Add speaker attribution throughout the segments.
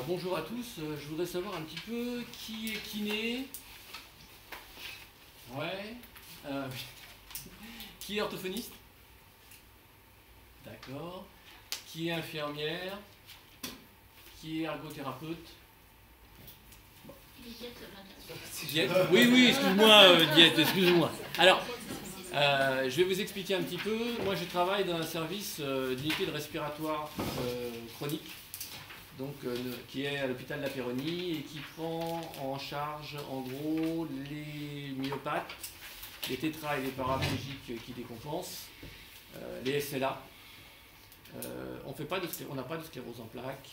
Speaker 1: bonjour à tous. Je voudrais savoir un petit peu qui est kiné. Ouais. Qui est orthophoniste? D'accord. Qui est infirmière? Qui est ergothérapeute? Diète. Oui, oui, excuse-moi, Diète, excuse-moi. Alors, je vais vous expliquer un petit peu. Moi, je travaille dans un service d'unité de respiratoire chronique, donc, qui est à l'hôpital de la Péronie et qui prend en charge, en gros, les myopathes, les tétras et les paraplégiques qui décompensent, les SLA. On n'a pas de sclérose en plaques,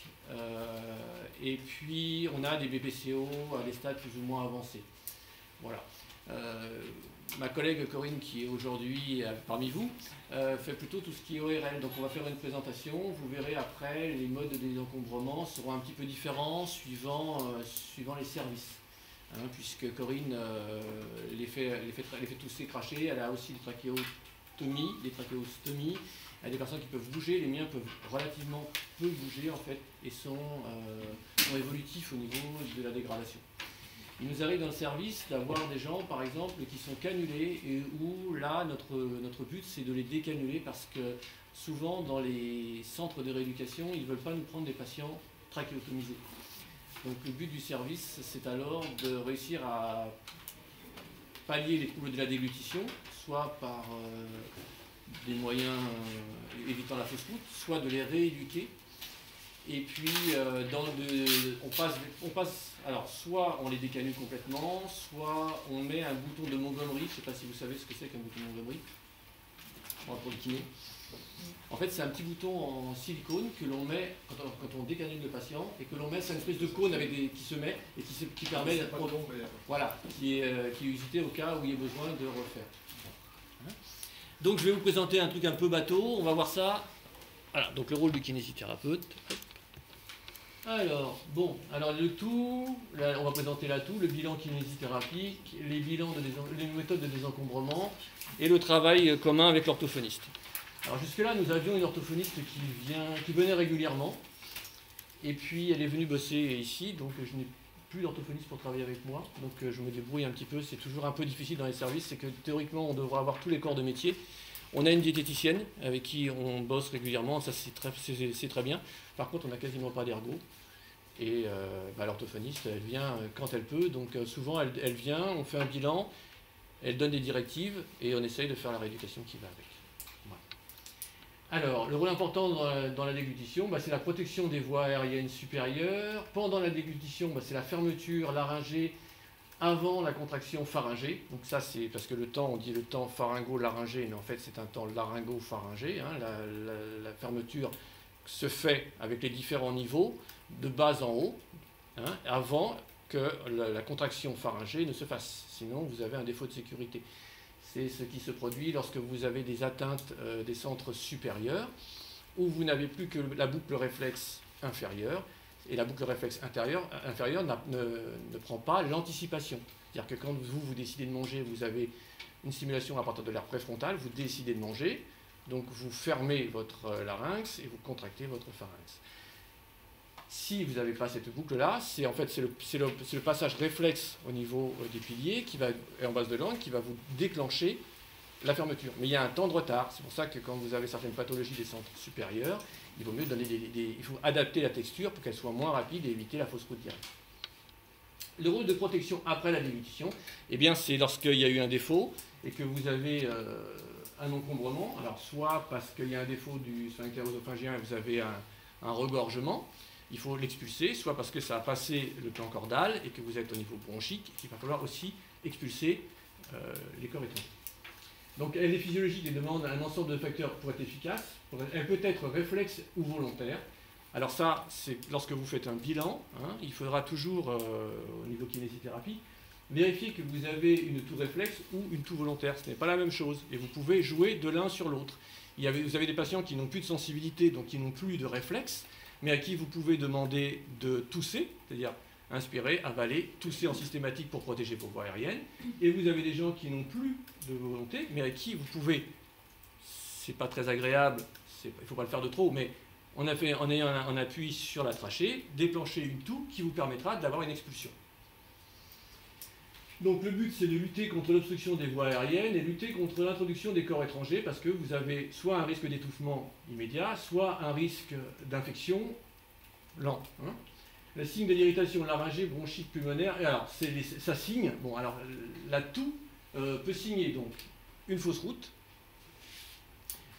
Speaker 1: et puis on a des BPCO à des stades plus ou moins avancés. Voilà. Ma collègue Corinne, qui est aujourd'hui parmi vous, fait plutôt tout ce qui est ORL. Donc on va faire une présentation. Vous verrez après, les modes de désencombrement seront un petit peu différents suivant les services. Hein, puisque Corinne les fait tousser, cracher. Elle a aussi des trachéostomies. Il y a des personnes qui peuvent bouger, les miens peuvent relativement peu bouger en fait et sont évolutifs au niveau de la dégradation. Il nous arrive dans le service d'avoir des gens par exemple qui sont cannulés et où là notre but c'est de les décannuler parce que souvent dans les centres de rééducation ils ne veulent pas nous prendre des patients trachéotomisés. Donc le but du service c'est alors de réussir à pallier les troubles de la déglutition, soit par des moyens évitant la fausse route, soit de les rééduquer. Et puis, on passe, alors soit on les décanule complètement, soit on met un bouton de Montgomery. Je ne sais pas si vous savez ce que c'est qu'un bouton de Montgomery, pour le kiné. En fait, c'est un petit bouton en silicone que l'on met quand on décanule le patient et que l'on met, c'est une espèce de cône qui se met et qui permet d'être voilà, qui est usité au cas où il y a besoin de refaire. Donc je vais vous présenter un truc un peu bateau, on va voir ça. Voilà, donc le rôle du kinésithérapeute. Alors, bon, alors le tout, là, on va présenter la toux, le bilan kinésithérapique, les méthodes de désencombrement et le travail commun avec l'orthophoniste. Alors jusque-là, nous avions une orthophoniste qui venait régulièrement, et puis elle est venue bosser ici, donc je n'ai plus d'orthophoniste pour travailler avec moi, donc je me débrouille un petit peu. C'est toujours un peu difficile dans les services, c'est que théoriquement on devrait avoir tous les corps de métier. On a une diététicienne avec qui on bosse régulièrement, ça c'est très bien. Par contre on n'a quasiment pas d'ergo, et l'orthophoniste elle vient quand elle peut, donc souvent elle vient, on fait un bilan, elle donne des directives et on essaye de faire la rééducation qui va avec. Alors, le rôle important dans la déglutition, c'est la protection des voies aériennes supérieures. Pendant la déglutition, c'est la fermeture laryngée avant la contraction pharyngée. Donc ça, c'est parce que le temps, on dit le temps pharyngo-laryngé, mais en fait, c'est un temps laryngo-pharyngé. Hein. La fermeture se fait avec les différents niveaux, de bas en haut, hein, avant que la contraction pharyngée ne se fasse. Sinon, vous avez un défaut de sécurité. C'est ce qui se produit lorsque vous avez des atteintes des centres supérieurs, où vous n'avez plus que la boucle réflexe inférieure, et la boucle réflexe inférieure ne prend pas l'anticipation. C'est-à-dire que quand vous décidez de manger, vous avez une stimulation à partir de l'aire préfrontale, vous décidez de manger, donc vous fermez votre larynx et vous contractez votre pharynx. Si vous n'avez pas cette boucle-là, c'est le passage réflexe au niveau des piliers et en base de langue qui va vous déclencher la fermeture. Mais il y a un temps de retard. C'est pour ça que quand vous avez certaines pathologies des centres supérieurs, il vaut mieux donner il faut adapter la texture pour qu'elle soit moins rapide et éviter la fausse route directe. Le rôle de protection après la déglutition, c'est lorsqu'il y a eu un défaut et que vous avez un encombrement. Alors soit parce qu'il y a un défaut du sphincter œsophagien et vous avez un regorgement, il faut l'expulser, soit parce que ça a passé le plan cordal et que vous êtes au niveau bronchique, il va falloir aussi expulser les corps étrangers. Donc elle est physiologique et demande un ensemble de facteurs pour être efficace. Elle peut être réflexe ou volontaire. Alors ça, c'est lorsque vous faites un bilan, hein, il faudra toujours, au niveau kinésithérapie, vérifier que vous avez une toux réflexe ou une toux volontaire. Ce n'est pas la même chose et vous pouvez jouer de l'un sur l'autre. Vous avez des patients qui n'ont plus de sensibilité, donc qui n'ont plus de réflexe, mais à qui vous pouvez demander de tousser, c'est-à-dire inspirer, avaler, tousser en systématique pour protéger vos voies aériennes. Et vous avez des gens qui n'ont plus de volonté, mais à qui vous pouvez, c'est pas très agréable, il ne faut pas le faire de trop, mais en ayant un appui sur la trachée, déclencher une toux qui vous permettra d'avoir une expulsion. Donc le but, c'est de lutter contre l'obstruction des voies aériennes et lutter contre l'introduction des corps étrangers, parce que vous avez soit un risque d'étouffement immédiat, soit un risque d'infection lent. Hein. Le signe de l'irritation laryngée, bronchite pulmonaire, et alors ça signe, bon alors la toux peut signer donc une fausse route,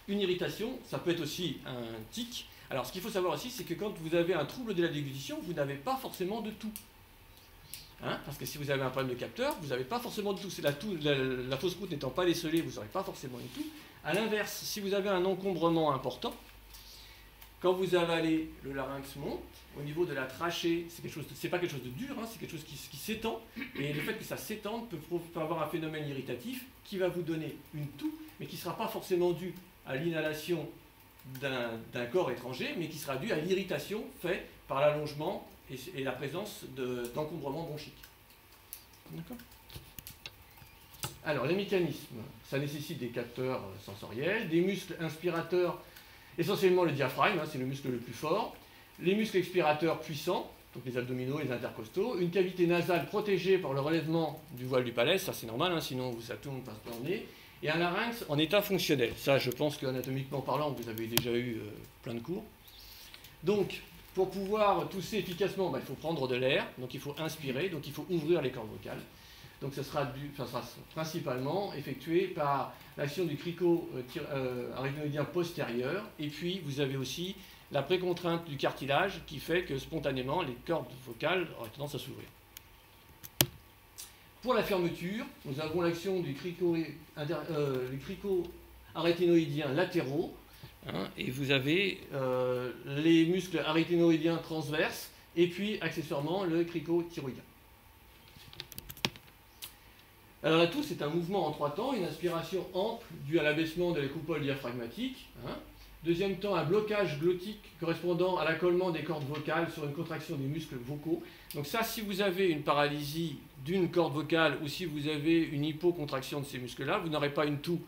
Speaker 1: une irritation, ça peut être aussi un tic. Alors ce qu'il faut savoir aussi, c'est que quand vous avez un trouble de la déglutition, vous n'avez pas forcément de toux. Hein, parce que si vous avez un problème de capteur, vous n'avez pas forcément de toux. La fausse route n'étant pas décelée, vous n'aurez pas forcément une toux. A l'inverse, si vous avez un encombrement important, quand vous avalez, le larynx monte, au niveau de la trachée, c'est pas quelque chose de dur, hein, c'est quelque chose qui s'étend, et le fait que ça s'étende peut avoir un phénomène irritatif qui va vous donner une toux, mais qui ne sera pas forcément due à l'inhalation d'un corps étranger, mais qui sera due à l'irritation faite par l'allongement et la présence d'encombrement bronchique. D'accord ? Alors, les mécanismes, ça nécessite des capteurs sensoriels, des muscles inspirateurs, essentiellement le diaphragme, hein, c'est le muscle le plus fort, les muscles expirateurs puissants, donc les abdominaux, les intercostaux, une cavité nasale protégée par le relèvement du voile du palais, ça c'est normal, hein, sinon ça tourne, passe par le nez, et un larynx en état fonctionnel. Ça, je pense qu'anatomiquement parlant, vous avez déjà eu plein de cours. Donc, pour pouvoir tousser efficacement, il faut prendre de l'air, donc il faut inspirer, donc il faut ouvrir les cordes vocales. Donc ça sera principalement effectué par l'action du crico-arythénoïdien postérieur. Et puis vous avez aussi la précontrainte du cartilage qui fait que spontanément les cordes vocales auraient tendance à s'ouvrir. Pour la fermeture, nous avons l'action du crico-arythénoïdien latéraux. Hein, et vous avez les muscles arythénoïdiens transverses et puis accessoirement le cricothyroïdien. Alors la toux, c'est un mouvement en 3 temps, une inspiration ample due à l'abaissement de la coupole diaphragmatique. Hein. Deuxième temps, un blocage glottique correspondant à l'accollement des cordes vocales sur une contraction des muscles vocaux. Donc ça, si vous avez une paralysie d'une corde vocale ou si vous avez une hypocontraction de ces muscles-là, vous n'aurez pas une toux,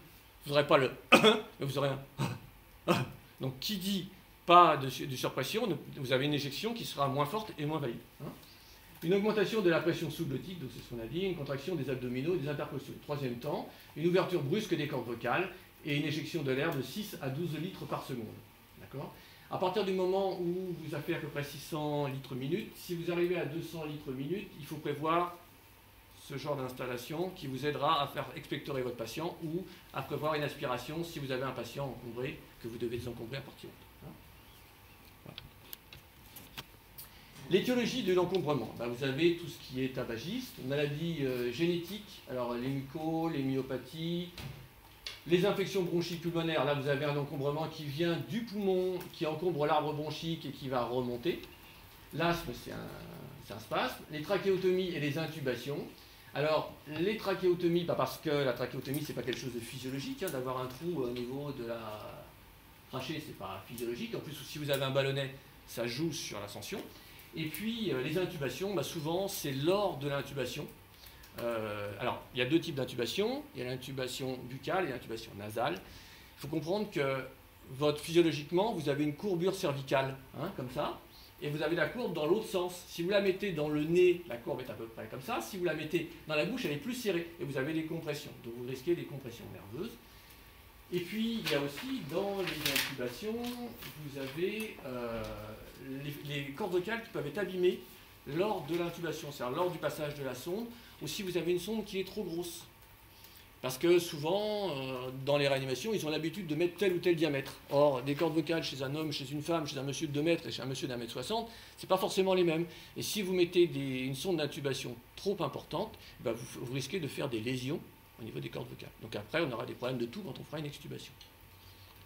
Speaker 1: vous n'aurez pas le mais vous aurez un donc qui dit pas de surpression, vous avez une éjection qui sera moins forte et moins valide. Hein. Une augmentation de la pression sous-glottique, donc c'est ce qu'on a dit, une contraction des abdominaux et des intercostaux. Troisième temps, une ouverture brusque des cordes vocales et une éjection de l'air de 6 à 12 litres par seconde. D'accord ? À partir du moment où vous avez fait à peu près 600 litres minute, si vous arrivez à 200 litres minute, il faut prévoir ce genre d'installation qui vous aidera à faire expectorer votre patient ou à prévoir une aspiration si vous avez un patient encombré que vous devez désencombrer à partir de. L'étiologie de l'encombrement, vous avez tout ce qui est tabagiste, maladies génétiques, alors les mucos, les myopathies, les infections bronchiques pulmonaires, là vous avez un encombrement qui vient du poumon, qui encombre l'arbre bronchique et qui va remonter. L'asthme, c'est un spasme. Les trachéotomies et les intubations. Alors, les trachéotomies, parce que la trachéotomie, c'est pas quelque chose de physiologique, hein, d'avoir un trou au niveau de la trachée, c'est pas physiologique. En plus, si vous avez un ballonnet, ça joue sur l'ascension. Et puis, les intubations, souvent, c'est lors de l'intubation. Alors, il y a 2 types d'intubation. Il y a l'intubation buccale et l'intubation nasale. Il faut comprendre que physiologiquement, vous avez une courbure cervicale, hein, comme ça. Et vous avez la courbe dans l'autre sens. Si vous la mettez dans le nez, la courbe est à peu près comme ça. Si vous la mettez dans la bouche, elle est plus serrée. Et vous avez des compressions. Donc vous risquez des compressions nerveuses. Et puis, il y a aussi, dans les intubations, vous avez les cordes vocales qui peuvent être abîmées lors de l'intubation, c'est-à-dire lors du passage de la sonde, ou si vous avez une sonde qui est trop grosse. Parce que souvent, dans les réanimations, ils ont l'habitude de mettre tel ou tel diamètre. Or, des cordes vocales chez un homme, chez une femme, chez un monsieur de 2 mètres et chez un monsieur d'1 mètre 60, c'est pas forcément les mêmes. Et si vous mettez une sonde d'intubation trop importante, vous risquez de faire des lésions au niveau des cordes vocales. Donc après, on aura des problèmes de toux quand on fera une extubation.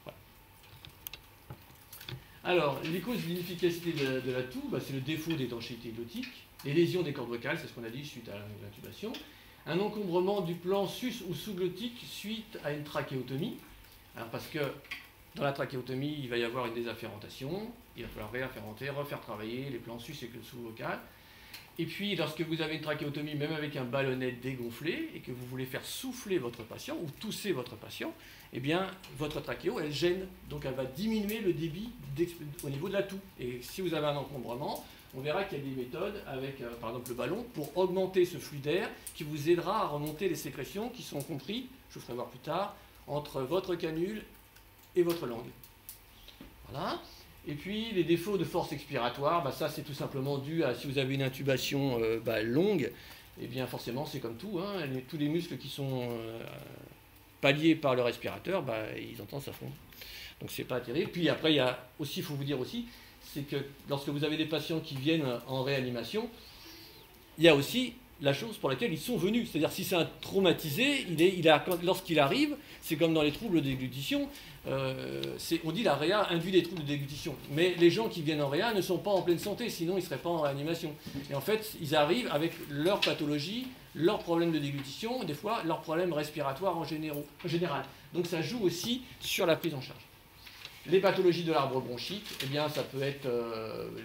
Speaker 1: Voilà. Alors, les causes d'inefficacité de la toux, c'est le défaut d'étanchéité glottique, les lésions des cordes vocales, c'est ce qu'on a dit suite à l'intubation, un encombrement du plan sus ou sous-glottique suite à une trachéotomie. Alors parce que dans la trachéotomie, il va y avoir une désafférentation, il va falloir réafférenter, refaire travailler les plans sus et le sous-vocal. Et puis, lorsque vous avez une trachéotomie, même avec un ballonnet dégonflé, et que vous voulez faire souffler votre patient, ou tousser votre patient, eh bien, votre trachéo, elle gêne. Donc, elle va diminuer le débit au niveau de la toux. Et si vous avez un encombrement, on verra qu'il y a des méthodes avec, par exemple, le ballon, pour augmenter ce flux d'air qui vous aidera à remonter les sécrétions qui sont compris, je vous ferai voir plus tard, entre votre canule et votre langue. Voilà. Et puis, les défauts de force expiratoire, bah, ça, c'est tout simplement dû à, si vous avez une intubation longue, eh bien, forcément, c'est comme tout, hein, tous les muscles qui sont palliés par le respirateur, bah, ils ont tendance à fondre. Donc, c'est pas terrible. Puis après, il y a aussi, il faut vous dire aussi, c'est que lorsque vous avez des patients qui viennent en réanimation, il y a aussi la chose pour laquelle ils sont venus. C'est-à-dire, si c'est un traumatisé, lorsqu'il arrive, c'est comme dans les troubles de déglutition, on dit la réa induit des troubles de déglutition. Mais les gens qui viennent en réa ne sont pas en pleine santé, sinon ils ne seraient pas en réanimation. Et en fait, ils arrivent avec leur pathologie, leurs problèmes de déglutition, des fois leurs problèmes respiratoires en général. Donc ça joue aussi sur la prise en charge. Les pathologies de l'arbre bronchique, eh bien, ça peut être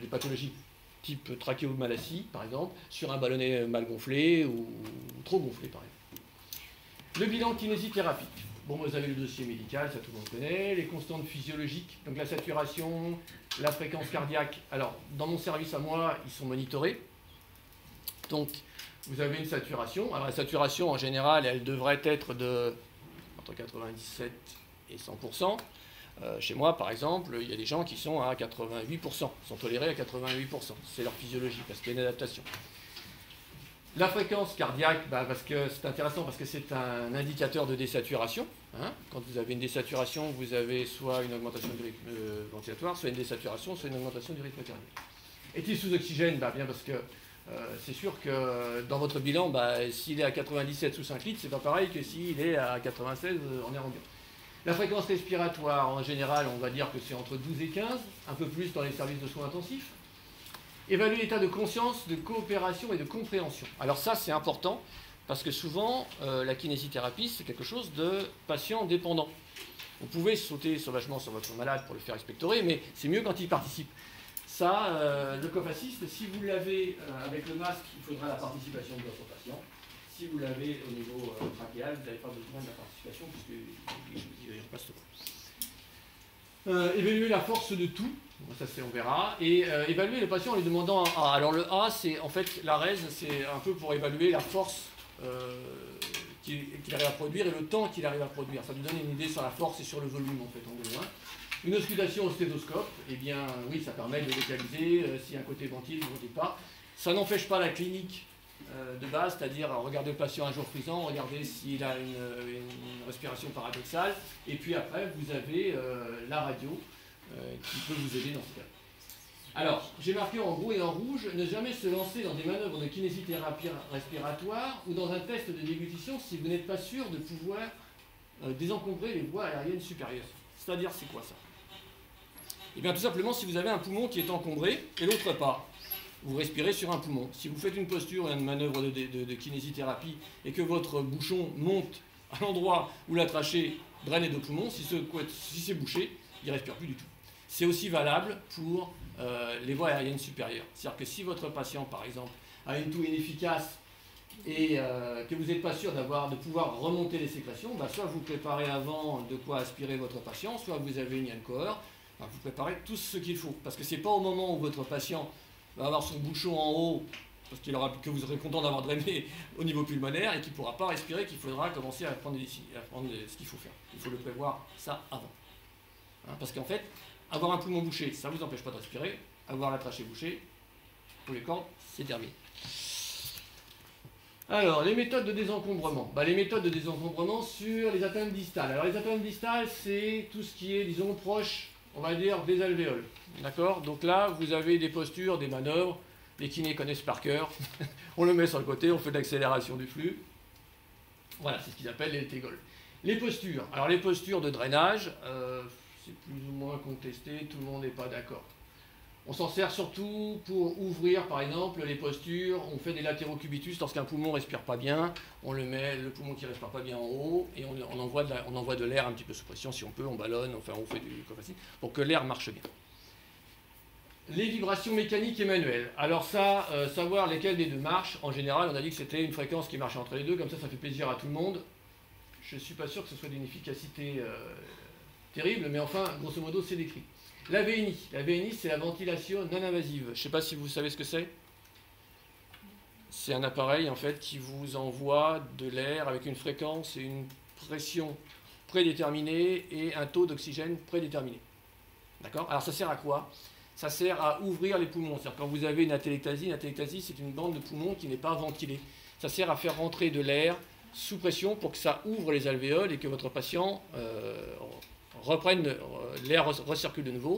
Speaker 1: les pathologies type trachéomalacie, par exemple, sur un ballonnet mal gonflé ou trop gonflé, par exemple. Le bilan kinésithérapie. Bon, vous avez le dossier médical, ça tout le monde connaît. Les constantes physiologiques, donc la saturation, la fréquence cardiaque. Alors, dans mon service à moi, ils sont monitorés. Donc, vous avez une saturation. Alors, la saturation, en général, elle devrait être entre 97 et 100%. Chez moi, par exemple, il y a des gens qui sont à 88%, sont tolérés à 88%. C'est leur physiologie, parce qu'il y a une adaptation. La fréquence cardiaque, parce que c'est intéressant, parce que c'est un indicateur de désaturation. Hein. Quand vous avez une désaturation, vous avez soit une augmentation du rythme ventilatoire, soit une désaturation, soit une augmentation du rythme cardiaque. Est-il sous oxygène? Bien parce que c'est sûr que dans votre bilan, s'il est à 97 sous 5 litres, c'est pas pareil que s'il est à 96 en air ambiant. La fréquence respiratoire, en général, on va dire que c'est entre 12 et 15, un peu plus dans les services de soins intensifs. Évaluer l'état de conscience, de coopération et de compréhension. Alors ça, c'est important, parce que souvent, la kinésithérapie, c'est quelque chose de patient dépendant. Vous pouvez sauter sauvagement sur votre malade pour le faire expectorer, mais c'est mieux quand il participe. Ça, le cofassiste, si vous l'avez avec le masque, il faudra la participation de votre patient. Si vous l'avez au niveau trachéal, vous n'avez pas besoin de la participation, puisqu'il repasse pas. Évaluer la force de tout, ça on verra, et évaluer le patient en lui demandant un A. Alors le A, c'est en fait la RES, c'est un peu pour évaluer la force qu'il arrive à produire et le temps qu'il arrive à produire. Ça nous donne une idée sur la force et sur le volume en fait en gros. Hein. Une auscultation au stéthoscope, eh bien oui, ça permet de localiser si un côté ventile ou ventile pas. Ça n'empêche pas la clinique de base, c'est-à-dire regarder le patient un jour frisant, regarder s'il a une respiration paradoxale, et puis après vous avez la radio qui peut vous aider dans ce cas. Alors, j'ai marqué en gros et en rouge, ne jamais se lancer dans des manœuvres de kinésithérapie respiratoire ou dans un test de déglutition si vous n'êtes pas sûr de pouvoir désencombrer les voies aériennes supérieures. C'est-à-dire, c'est quoi ça? Eh bien, tout simplement, si vous avez un poumon qui est encombré et l'autre pas, vous respirez sur un poumon. Si vous faites une posture et une manœuvre de kinésithérapie et que votre bouchon monte à l'endroit où la trachée draine les deux poumons, si c'est bouché, il ne respire plus du tout. C'est aussi valable pour les voies aériennes supérieures. C'est-à-dire que si votre patient, par exemple, a une toux inefficace et que vous n'êtes pas sûr de pouvoir remonter les sécrétions, soit vous préparez avant de quoi aspirer votre patient, soit vous avez une Yann-Coheur, vous préparez tout ce qu'il faut. Parce que ce n'est pas au moment où votre patient va avoir son bouchon en haut, parce que vous serez content d'avoir drainé au niveau pulmonaire et qu'il ne pourra pas respirer, qu'il faudra commencer à prendre ce qu'il faut faire. Il faut le prévoir ça avant. Hein, parce qu'en fait, avoir un poumon bouché, ça ne vous empêche pas de respirer. Avoir la trachée bouchée, pour les cordes, c'est terminé. Alors, les méthodes de désencombrement. Les méthodes de désencombrement sur les atteintes distales. Alors, les atteintes distales, c'est tout ce qui est, disons, proche, on va dire, des alvéoles. D'accord? Donc là, vous avez des postures, des manœuvres. Les kinés connaissent par cœur. On le met sur le côté, on fait de l'accélération du flux. Voilà, c'est ce qu'ils appellent les tégoles. Les postures. Alors, les postures de drainage, c'est plus ou moins contesté, tout le monde n'est pas d'accord. On s'en sert surtout pour ouvrir, par exemple, les postures. On fait des latérocubitus lorsqu'un poumon ne respire pas bien. On le met, le poumon qui ne respire pas bien en haut, et on envoie de l'air un petit peu sous pression, si on peut, on ballonne, enfin on fait du cofassine, pour que l'air marche bien. Les vibrations mécaniques et manuelles. Alors ça, savoir lesquelles des deux marchent, en général, on a dit que c'était une fréquence qui marchait entre les deux, comme ça fait plaisir à tout le monde. Je ne suis pas sûr que ce soit d'une efficacité terrible, mais enfin, grosso modo, c'est décrit. La VNI. La VNI, c'est la ventilation non invasive. Je ne sais pas si vous savez ce que c'est. C'est un appareil, en fait, qui vous envoie de l'air avec une fréquence et une pression prédéterminée et un taux d'oxygène prédéterminé. D'accord? Alors ça sert à quoi? Ça sert à ouvrir les poumons. C'est-à-dire quand vous avez une atélectasie c'est une bande de poumons qui n'est pas ventilée. Ça sert à faire rentrer de l'air sous pression pour que ça ouvre les alvéoles et que votre patient reprenne, l'air recircule de nouveau.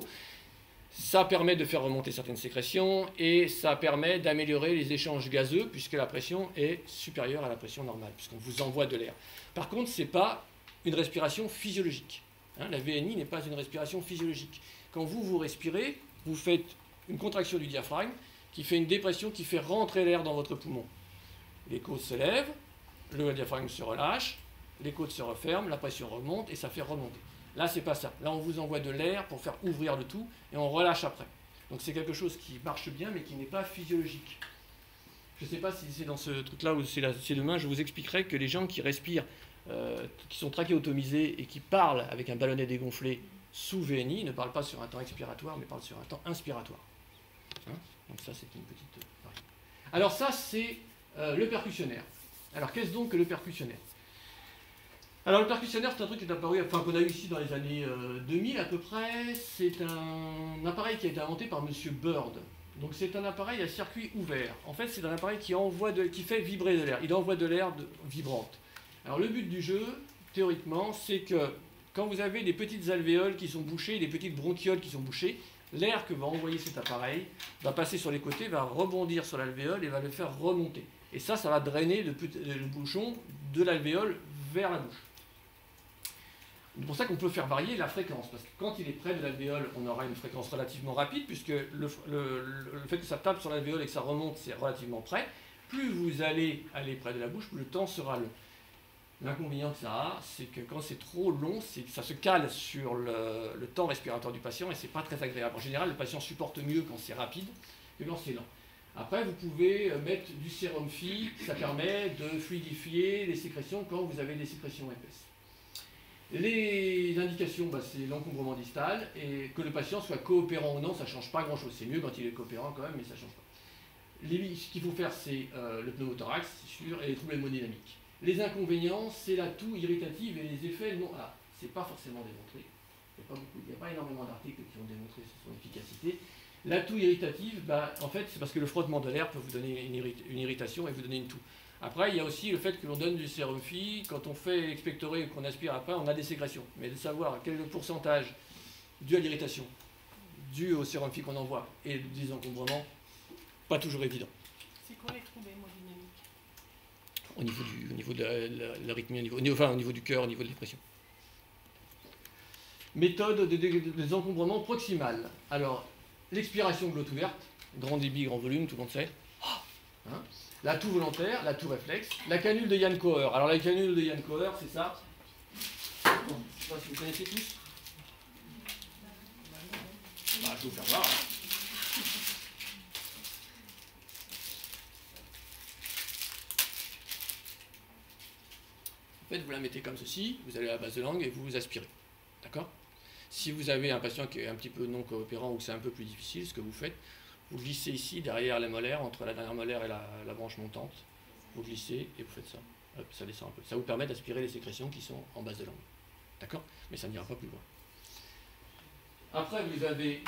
Speaker 1: Ça permet de faire remonter certaines sécrétions et ça permet d'améliorer les échanges gazeux puisque la pression est supérieure à la pression normale, puisqu'on vous envoie de l'air. Par contre, ce n'est pas une respiration physiologique. La VNI n'est pas une respiration physiologique. Quand vous respirez, vous faites une contraction du diaphragme qui fait une dépression qui fait rentrer l'air dans votre poumon. Les côtes se lèvent, le diaphragme se relâche, les côtes se referment, la pression remonte et ça fait remonter. Là, c'est pas ça. Là, on vous envoie de l'air pour faire ouvrir le tout et on relâche après. Donc c'est quelque chose qui marche bien mais qui n'est pas physiologique. Je ne sais pas si c'est dans ce truc-là ou c'est demain, je vous expliquerai que les gens qui respirent, qui sont trachéotomisés et qui parlent avec un ballonnet dégonflé sous VNI ne parlent pas sur un temps expiratoire mais parlent sur un temps inspiratoire. Hein? Donc ça, c'est une petite... Alors ça, c'est le percussionnaire. Alors qu'est-ce donc que le percussionnaire? Alors le percussionnaire, c'est un truc qui est apparu, enfin qu'on a eu ici dans les années 2000 à peu près. C'est un appareil qui a été inventé par Monsieur Bird. Donc c'est un appareil à circuit ouvert. En fait, c'est un appareil qui fait vibrer de l'air. Il envoie de l'air vibrante. Alors le but du jeu, théoriquement, c'est que quand vous avez des petites alvéoles qui sont bouchées, des petites bronchioles qui sont bouchées, l'air que va envoyer cet appareil va passer sur les côtés, va rebondir sur l'alvéole et va le faire remonter. Et ça va drainer le bouchon de l'alvéole vers la bouche. C'est pour ça qu'on peut faire varier la fréquence, parce que quand il est près de l'alvéole, on aura une fréquence relativement rapide, puisque le fait que ça tape sur l'alvéole et que ça remonte, c'est relativement près. Plus vous allez près de la bouche, plus le temps sera long. L'inconvénient que ça a, c'est que quand c'est trop long, ça se cale sur le temps respiratoire du patient et c'est pas très agréable. En général, le patient supporte mieux quand c'est rapide que quand c'est lent. Après, vous pouvez mettre du sérum Phi, ça permet de fluidifier les sécrétions quand vous avez des sécrétions épaisses. Les indications, c'est l'encombrement distal, et que le patient soit coopérant ou non, ça ne change pas grand-chose. C'est mieux quand il est coopérant quand même, mais ça ne change pas. Ce qu'il faut faire, c'est le pneumothorax, c'est sûr, et les troubles hémodynamiques. Les inconvénients, c'est la toux irritative et les effets non... Ah, c'est pas forcément démontré. Il n'y a pas énormément d'articles qui ont démontré son efficacité. La toux irritative, en fait, c'est parce que le frottement de l'air peut vous donner une irritation et vous donner une toux. Après, il y a aussi le fait que l'on donne du sérum Phi. Quand on fait expectorer et qu'on aspire après, on a des sécrétions. Mais de savoir quel est le pourcentage dû à l'irritation, dû au sérum Phi qu'on envoie et des encombrements, pas toujours évident.
Speaker 2: C'est quoi les troubles hémodynamiques?
Speaker 1: Au niveau de l'arythmie, au niveau du cœur, au niveau de la pression. Méthode des encombrements proximal. Alors, l'expiration glotte ouverte, grand débit, grand volume, tout le monde sait. Hein, la toux volontaire, la toux réflexe, la canule de Jan Koer. Alors la canule de Jan Koer, c'est ça. Je ne sais pas si vous connaissez tous. Je vais vous faire voir. En fait, vous la mettez comme ceci, vous allez à la base de langue et vous vous aspirez. D'accord? Si vous avez un patient qui est un petit peu non coopérant ou que c'est un peu plus difficile, ce que vous faites, vous glissez ici derrière la molaire, entre la dernière molaire et la branche montante. Vous glissez et vous faites ça. Hop, ça descend un peu. Ça vous permet d'aspirer les sécrétions qui sont en base de langue. D'accord? Mais ça n'ira pas plus loin. Après, vous avez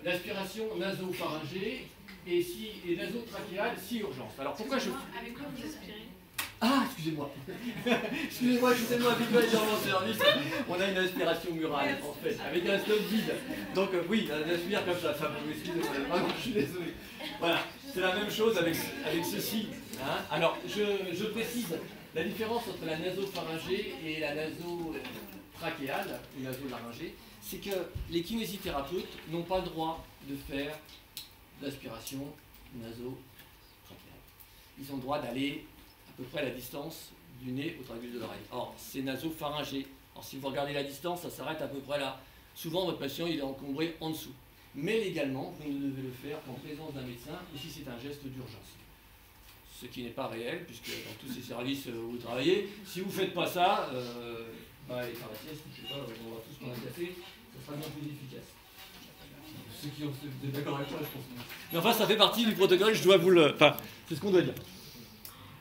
Speaker 1: l'aspiration nasopharyngée et nasotrachéale si urgence. Alors pourquoi je...
Speaker 2: Avec quoi vous aspirez?
Speaker 1: Ah, excusez-moi. Excusez-moi, je suis tellement habitué dans mon service. On a une aspiration murale, en fait, avec un stop vide. Donc oui, on aspire comme ça vous excusez, vraiment, je suis désolé. Voilà, c'est la même chose avec ceci. Hein. Alors, je précise la différence entre la nasopharyngée et la nasotrachéale, ou nasolaryngée, c'est que les kinésithérapeutes n'ont pas le droit de faire d'aspiration nasotrakhéale. Ils ont le droit d'aller à peu près à la distance du nez au tragus de l'oreille. Or, c'est nasopharyngé. Alors, si vous regardez la distance, ça s'arrête à peu près là. Souvent, votre patient, il est encombré en dessous. Mais légalement, vous ne devez le faire qu'en présence d'un médecin ou si c'est un geste d'urgence. Ce qui n'est pas réel, puisque dans tous ces services où vous travaillez, si vous ne faites pas ça, allez faire la sieste, je sais pas, on va tous prendre un café, ça sera bien plus efficace. Ceux qui ont vous êtes d'accord avec moi, je pense. Mais enfin, ça fait partie du protocole, je dois vous le. Enfin, c'est ce qu'on doit dire.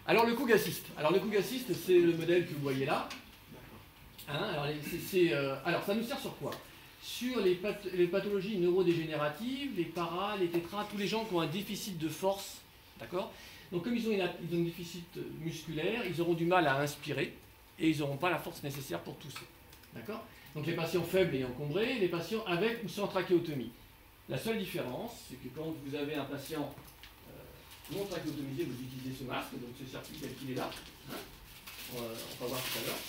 Speaker 1: Alors, le Coug Assist. Alors, le Coug Assist, c'est le modèle que vous voyez là. Hein, alors, ça nous sert sur quoi? Sur les pathologies neurodégénératives, les paras, les tétras, tous les gens qui ont un déficit de force, d'accord? Donc comme ils ont un déficit musculaire, ils auront du mal à inspirer et ils n'auront pas la force nécessaire pour tousser. D'accord? Donc les patients faibles et encombrés, les patients avec ou sans trachéotomie. La seule différence, c'est que quand vous avez un patient non trachéotomisé, vous utilisez ce masque, donc ce circuit tel qu'il est là. Hein, on va voir tout à l'heure.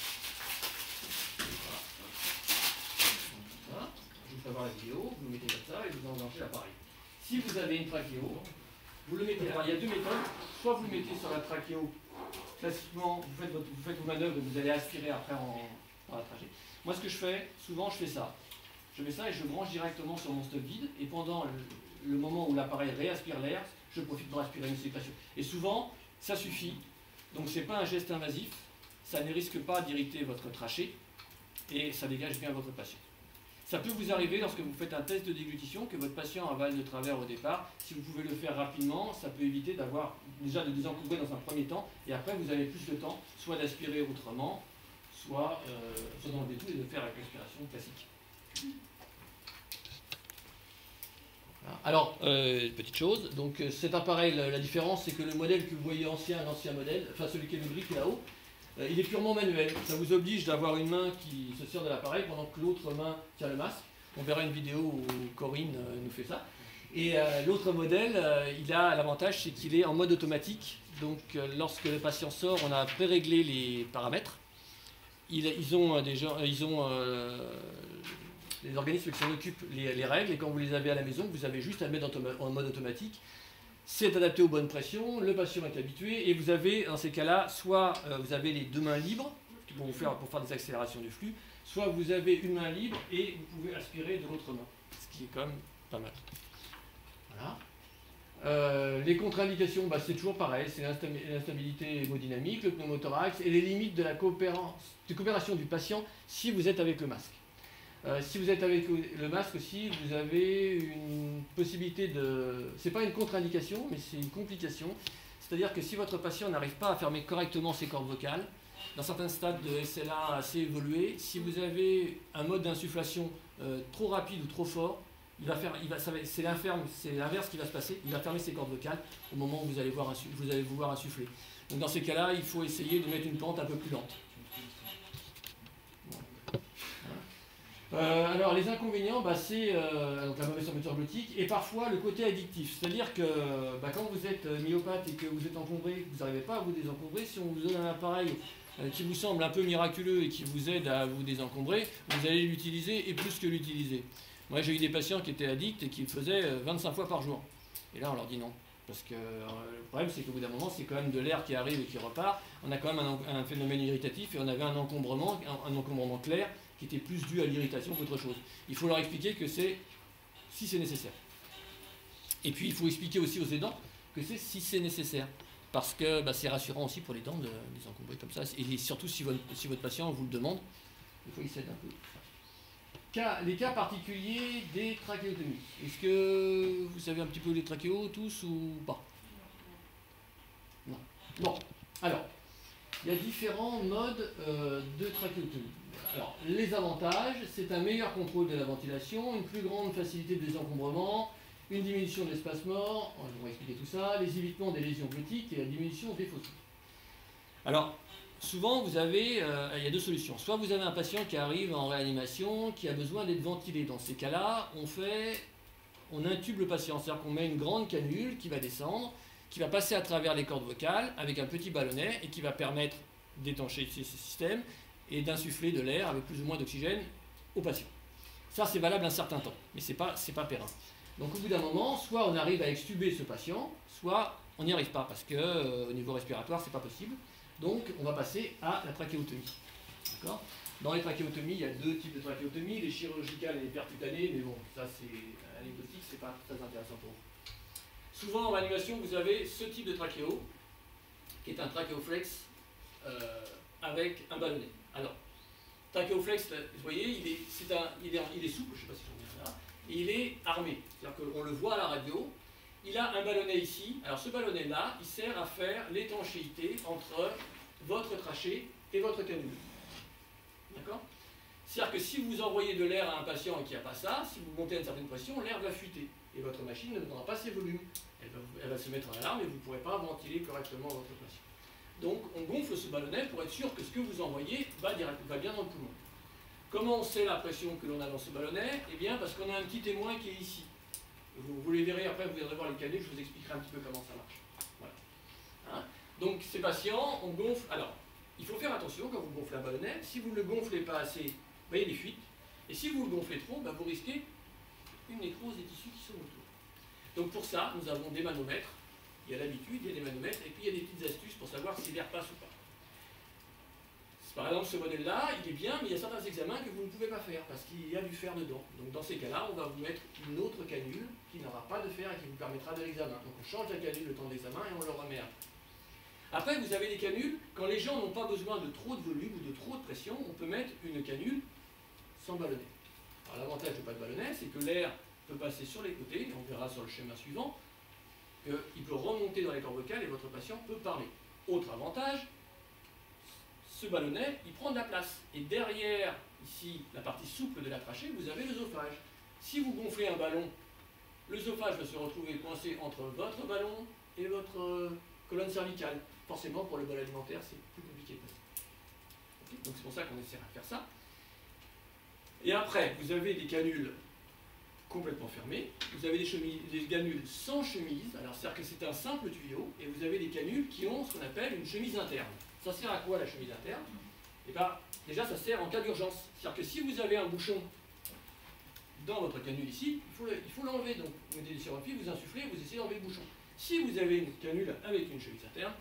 Speaker 1: Voilà. Je vous fais voir la vidéo, vous le mettez comme ça et vous enclenchez l'appareil. Si vous avez une trachéo, vous le mettez. Alors il y a deux méthodes. Soit vous le mettez sur la trachéo, classiquement, vous faites vos manœuvres et vous allez aspirer après dans la trachée. Moi ce que je fais, souvent je fais ça. Je mets ça et je branche directement sur mon stock vide. Et pendant le moment où l'appareil réaspire l'air, je profite pour aspirer une sécrétion. Et souvent, ça suffit. Donc c'est pas un geste invasif, ça ne risque pas d'irriter votre trachée et ça dégage bien votre patient. Ça peut vous arriver lorsque vous faites un test de déglutition que votre patient avale de travers au départ. Si vous pouvez le faire rapidement, ça peut éviter d'avoir déjà de désencombrer dans un premier temps et après vous avez plus le temps soit d'aspirer autrement, soit d'enlever tout et de faire avec l'aspiration classique. Alors, petite chose, donc cet appareil, la différence c'est que le modèle que vous voyez ancien, l'ancien modèle, enfin celui qui est le gris qui est là-haut, il est purement manuel. Ça vous oblige d'avoir une main qui se sert de l'appareil pendant que l'autre main tient le masque. On verra une vidéo où Corinne nous fait ça. Et l'autre modèle, il a l'avantage, c'est qu'il est en mode automatique. Donc lorsque le patient sort, on a pré-réglé les paramètres. Les organismes qui s'en occupent les règles, et quand vous les avez à la maison, vous avez juste à le mettre en mode automatique. C'est adapté aux bonnes pressions, le patient est habitué, et vous avez, dans ces cas-là, soit vous avez les deux mains libres pour faire des accélérations du flux, soit vous avez une main libre et vous pouvez aspirer de l'autre main, ce qui est quand même pas mal. Voilà. Les contre-indications, c'est toujours pareil, c'est l'instabilité hémodynamique, le pneumothorax et les limites de la coopération du patient si vous êtes avec le masque. Si vous êtes avec le masque aussi, vous avez une possibilité de... C'est pas une contre-indication, mais c'est une complication. C'est-à-dire que si votre patient n'arrive pas à fermer correctement ses cordes vocales, dans certains stades de SLA assez évolués, si vous avez un mode d'insufflation trop rapide ou trop fort, c'est l'inverse qui va se passer. Il va fermer ses cordes vocales au moment où vous allez vouloir insuffler. Donc dans ces cas-là, il faut essayer de mettre une pente un peu plus lente. Alors les inconvénients, c'est donc la mauvaise fermeture glottique et parfois le côté addictif. C'est-à-dire que quand vous êtes myopathe et que vous êtes encombré, vous n'arrivez pas à vous désencombrer, si on vous donne un appareil qui vous semble un peu miraculeux et qui vous aide à vous désencombrer, vous allez l'utiliser et plus que l'utiliser. Moi j'ai eu des patients qui étaient addicts et qui le faisaient 25 fois par jour. Et là on leur dit non. Parce que le problème c'est qu'au bout d'un moment c'est quand même de l'air qui arrive et qui repart. On a quand même un phénomène irritatif et on avait un encombrement clair qui était plus dû à l'irritation qu'autre chose. Il faut leur expliquer que c'est si c'est nécessaire. Et puis il faut expliquer aussi aux aidants que c'est si c'est nécessaire. Parce que c'est rassurant aussi pour les dents de les encombrer comme ça. Et surtout si votre patient vous le demande, il faut y céder un peu. Les cas particuliers des trachéotomies. Est-ce que vous savez un petit peu les trachéos tous ou pas? Non. Bon, alors, il y a différents modes de trachéotomie. Alors, les avantages, c'est un meilleur contrôle de la ventilation, une plus grande facilité de désencombrement, une diminution de l'espace mort, on va expliquer tout ça, les évitements des lésions glottiques et la diminution des fausses. Alors, souvent, il y a deux solutions. Soit vous avez un patient qui arrive en réanimation, qui a besoin d'être ventilé. Dans ces cas-là, on intube le patient, c'est-à-dire qu'on met une grande canule qui va descendre, qui va passer à travers les cordes vocales avec un petit ballonnet et qui va permettre d'étancher ces systèmes et d'insuffler de l'air avec plus ou moins d'oxygène au patient. Ça, c'est valable un certain temps, mais c'est pas périn. Donc au bout d'un moment, soit on arrive à extuber ce patient, soit on n'y arrive pas, parce qu'au niveau respiratoire, c'est pas possible. Donc on va passer à la trachéotomie. Dans les trachéotomies, il y a deux types de trachéotomies, les chirurgicales et les percutanées, mais bon, ça c'est anecdotique, c'est pas très intéressant pour vous. Souvent en réanimation, vous avez ce type de trachéo, qui est un trachéoflex avec un ballonnet. Alors, trachéoflex, vous voyez, il est souple, je ne sais pas si j'en viens là, et il est armé. C'est-à-dire qu'on le voit à la radio, il a un ballonnet ici. Alors ce ballonnet-là, il sert à faire l'étanchéité entre votre trachée et votre canule. D'accord? C'est-à-dire que si vous envoyez de l'air à un patient et qu'il n'y a pas ça, si vous montez à une certaine pression, l'air va fuiter. Et votre machine ne donnera pas ses volumes. Elle va se mettre en alarme et vous ne pourrez pas ventiler correctement votre patient. Donc on gonfle ce ballonnet pour être sûr que ce que vous envoyez va bien dans le poumon. Comment on sait la pression que l'on a dans ce ballonnet? Eh bien parce qu'on a un petit témoin qui est ici. Vous les verrez après, vous viendrez voir les canules, je vous expliquerai un petit peu comment ça marche. Voilà. Hein? Donc ces patients, on gonfle. Alors, il faut faire attention quand vous gonflez un ballonnet. Si vous ne le gonflez pas assez, vous voyez les fuites. Et si vous le gonflez trop, vous risquez une nécrose des tissus qui sont autour. Donc pour ça, nous avons des manomètres. Il y a l'habitude, il y a des manomètres, et puis il y a des petites astuces pour savoir si l'air passe ou pas. Par exemple, ce modèle-là, il est bien, mais il y a certains examens que vous ne pouvez pas faire, parce qu'il y a du fer dedans. Donc dans ces cas-là, on va vous mettre une autre canule qui n'aura pas de fer et qui vous permettra de l'examen. Donc on change la canule le temps de l'examen et on le remet après. Après, vous avez des canules, quand les gens n'ont pas besoin de trop de volume ou de trop de pression, on peut mettre une canule sans ballonnet. Alors l'avantage de pas de ballonnet, c'est que l'air peut passer sur les côtés, et on verra sur le schéma suivant, qu'il peut remonter dans les cordes vocales et votre patient peut parler. Autre avantage, ce ballonnet, il prend de la place. Et derrière, ici, la partie souple de la trachée, vous avez l'œsophage. Si vous gonflez un ballon, l'œsophage va se retrouver coincé entre votre ballon et votre colonne cervicale. Forcément, pour le bol alimentaire, c'est plus compliqué de passer. Okay, donc c'est pour ça qu'on essaiera de faire ça. Et après, vous avez des canules complètement fermées, vous avez des canules sans chemise, alors c'est-à-dire que c'est un simple tuyau, et vous avez des canules qui ont ce qu'on appelle une chemise interne. Ça sert à quoi la chemise interne? Et bien, déjà ça sert en cas d'urgence. C'est-à-dire que si vous avez un bouchon dans votre canule ici, il faut l'enlever. Donc vous mettez des syruphies, vous insufflez, vous essayez d'enlever le bouchon. Si vous avez une canule avec une chemise interne,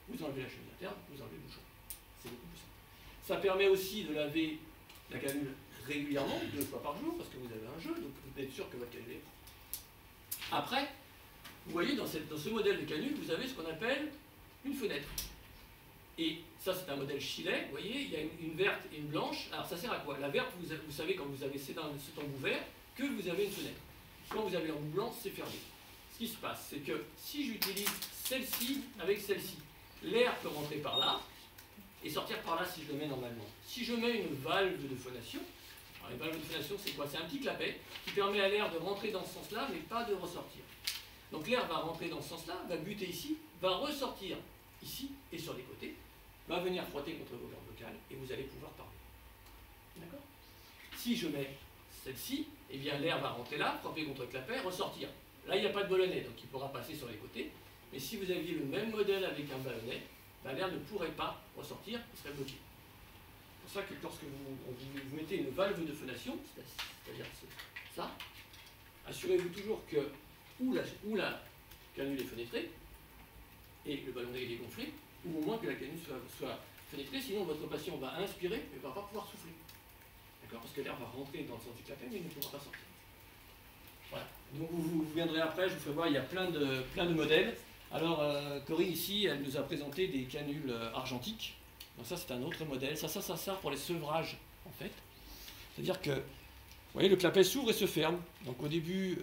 Speaker 1: vous enlevez la chemise interne, vous enlevez le bouchon. C'est beaucoup plus simple. Ça permet aussi de laver la canule régulièrement, 2 fois par jour, parce que vous avez un jeu, donc vous êtes sûr que votre canule est propre. Après, vous voyez, dans ce modèle de canule, vous avez ce qu'on appelle une fenêtre. Et ça, c'est un modèle Chilet, vous voyez, il y a une verte et une blanche. Alors ça sert à quoi? La verte, vous savez, quand vous avez cet embout vert, que vous avez une fenêtre. Quand vous avez l'embout blanc, c'est fermé. Ce qui se passe, c'est que si j'utilise celle-ci avec celle-ci, l'air peut rentrer par là et sortir par là si je le mets normalement. Si je mets une valve de phonation, alors une valve de phonation, c'est quoi? C'est un petit clapet qui permet à l'air de rentrer dans ce sens-là, mais pas de ressortir. Donc l'air va rentrer dans ce sens-là, va buter ici, va ressortir ici et sur les côtés, va venir frotter contre vos cordes vocales et vous allez pouvoir parler. D'accord? Si je mets celle-ci, eh bien l'air va rentrer là, frapper contre le clapet, ressortir. Là, il n'y a pas de ballonnet, donc il pourra passer sur les côtés. Mais si vous aviez le même modèle avec un ballonnet, l'air ne pourrait pas ressortir, il serait bloqué. C'est pour ça que lorsque vous mettez une valve de phonation, c'est-à-dire ça, assurez-vous toujours que ou la canule est fenêtrée, et le ballonnet est dégonflé, ou au moins que la canule soit fenêtrée, sinon votre patient va inspirer et ne va pas pouvoir souffler. D'accord? Parce que l'air va rentrer dans le sens du clapet, mais il ne pourra pas sortir. Voilà. Donc vous viendrez après, je vous ferai voir, il y a plein de modèles. Alors Corinne ici, elle nous a présenté des canules argentiques. Donc ça c'est un autre modèle. Ça sert pour les sevrages en fait. C'est-à-dire que, vous voyez, le clapet s'ouvre et se ferme. Donc au début,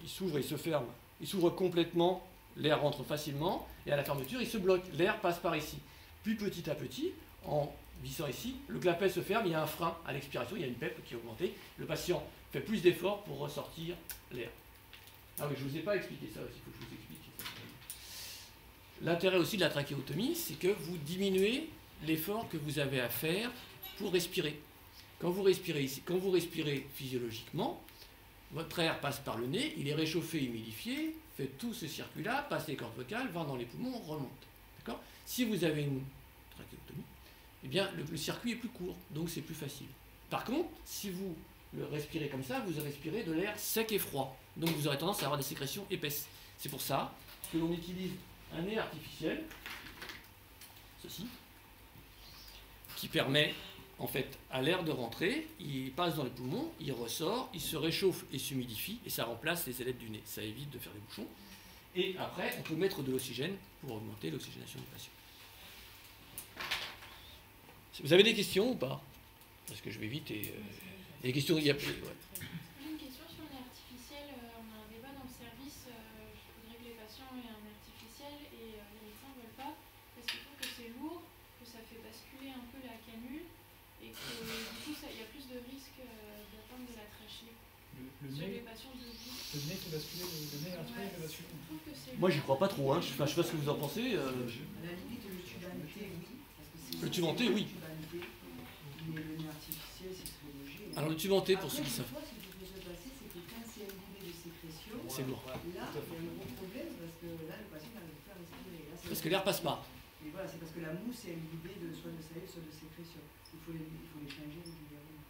Speaker 1: il s'ouvre et il se ferme. Il s'ouvre complètement, l'air rentre facilement, et à la fermeture, il se bloque. L'air passe par ici. Puis petit à petit, en vissant ici, le clapet se ferme, il y a un frein à l'expiration, il y a une PEP qui est augmentée. Le patient fait plus d'efforts pour ressortir l'air. Ah oui, je ne vous ai pas expliqué ça aussi, il faut que je vous explique. L'intérêt aussi de la trachéotomie, c'est que vous diminuez l'effort que vous avez à faire pour respirer. Quand vous respirez ici, quand vous respirez physiologiquement, votre air passe par le nez, il est réchauffé, humidifié, fait tout ce circuit-là, passe les cordes vocales, va dans les poumons, remonte. D'accord? Si vous avez une trachéotomie, eh bien le circuit est plus court, donc c'est plus facile. Par contre, si vous le respirez comme ça, vous respirez de l'air sec et froid. Donc vous aurez tendance à avoir des sécrétions épaisses. C'est pour ça que l'on utilise un nez artificiel, ceci, qui permet en fait, à l'air de rentrée, il passe dans les poumons, il ressort, il se réchauffe et s'humidifie, et ça remplace les ailettes du nez. Ça évite de faire des bouchons. Et après, on peut mettre de l'oxygène pour augmenter l'oxygénation du patient. Vous avez des questions ou pas? Parce que je vais vite et... les questions, il y a... Ouais.
Speaker 3: J'ai une question sur le nez artificiel. On a un débat dans le service. Il faudrait que les patients aient un nez artificiel et les médecins ne veulent pas parce qu'ils trouvent que c'est lourd, que ça fait basculer un peu la canule et que du coup il y a plus de risques d'atteinte de la trachée sur les patients de vie.
Speaker 4: Le nez fait basculer, le nez artificiel fait basculer.
Speaker 3: Je trouve que c'est
Speaker 1: Moi, j'y crois pas trop. Hein. Je sais pas ce que vous en pensez.
Speaker 5: À la limite, le tubanité, oui. Parce que c'est
Speaker 1: Le tubanté, oui.
Speaker 5: Mais le nez artificiel, c'est très léger.
Speaker 1: Alors, le tubanté, pour
Speaker 5: Après,
Speaker 1: ceux qui savent.
Speaker 5: des fois, ce qui peut se passer, c'est que quand c'est imbibé de sécrétion,
Speaker 1: C'est lourd.
Speaker 5: là, il y a un gros problème parce que là, le patient n'arrive pas à respirer. Là,
Speaker 1: Parce que l'air passe pas.
Speaker 5: Et voilà, c'est parce que la mousse est imbibée de soit de salive, soit de sécrétion. Il faut les changer régulièrement.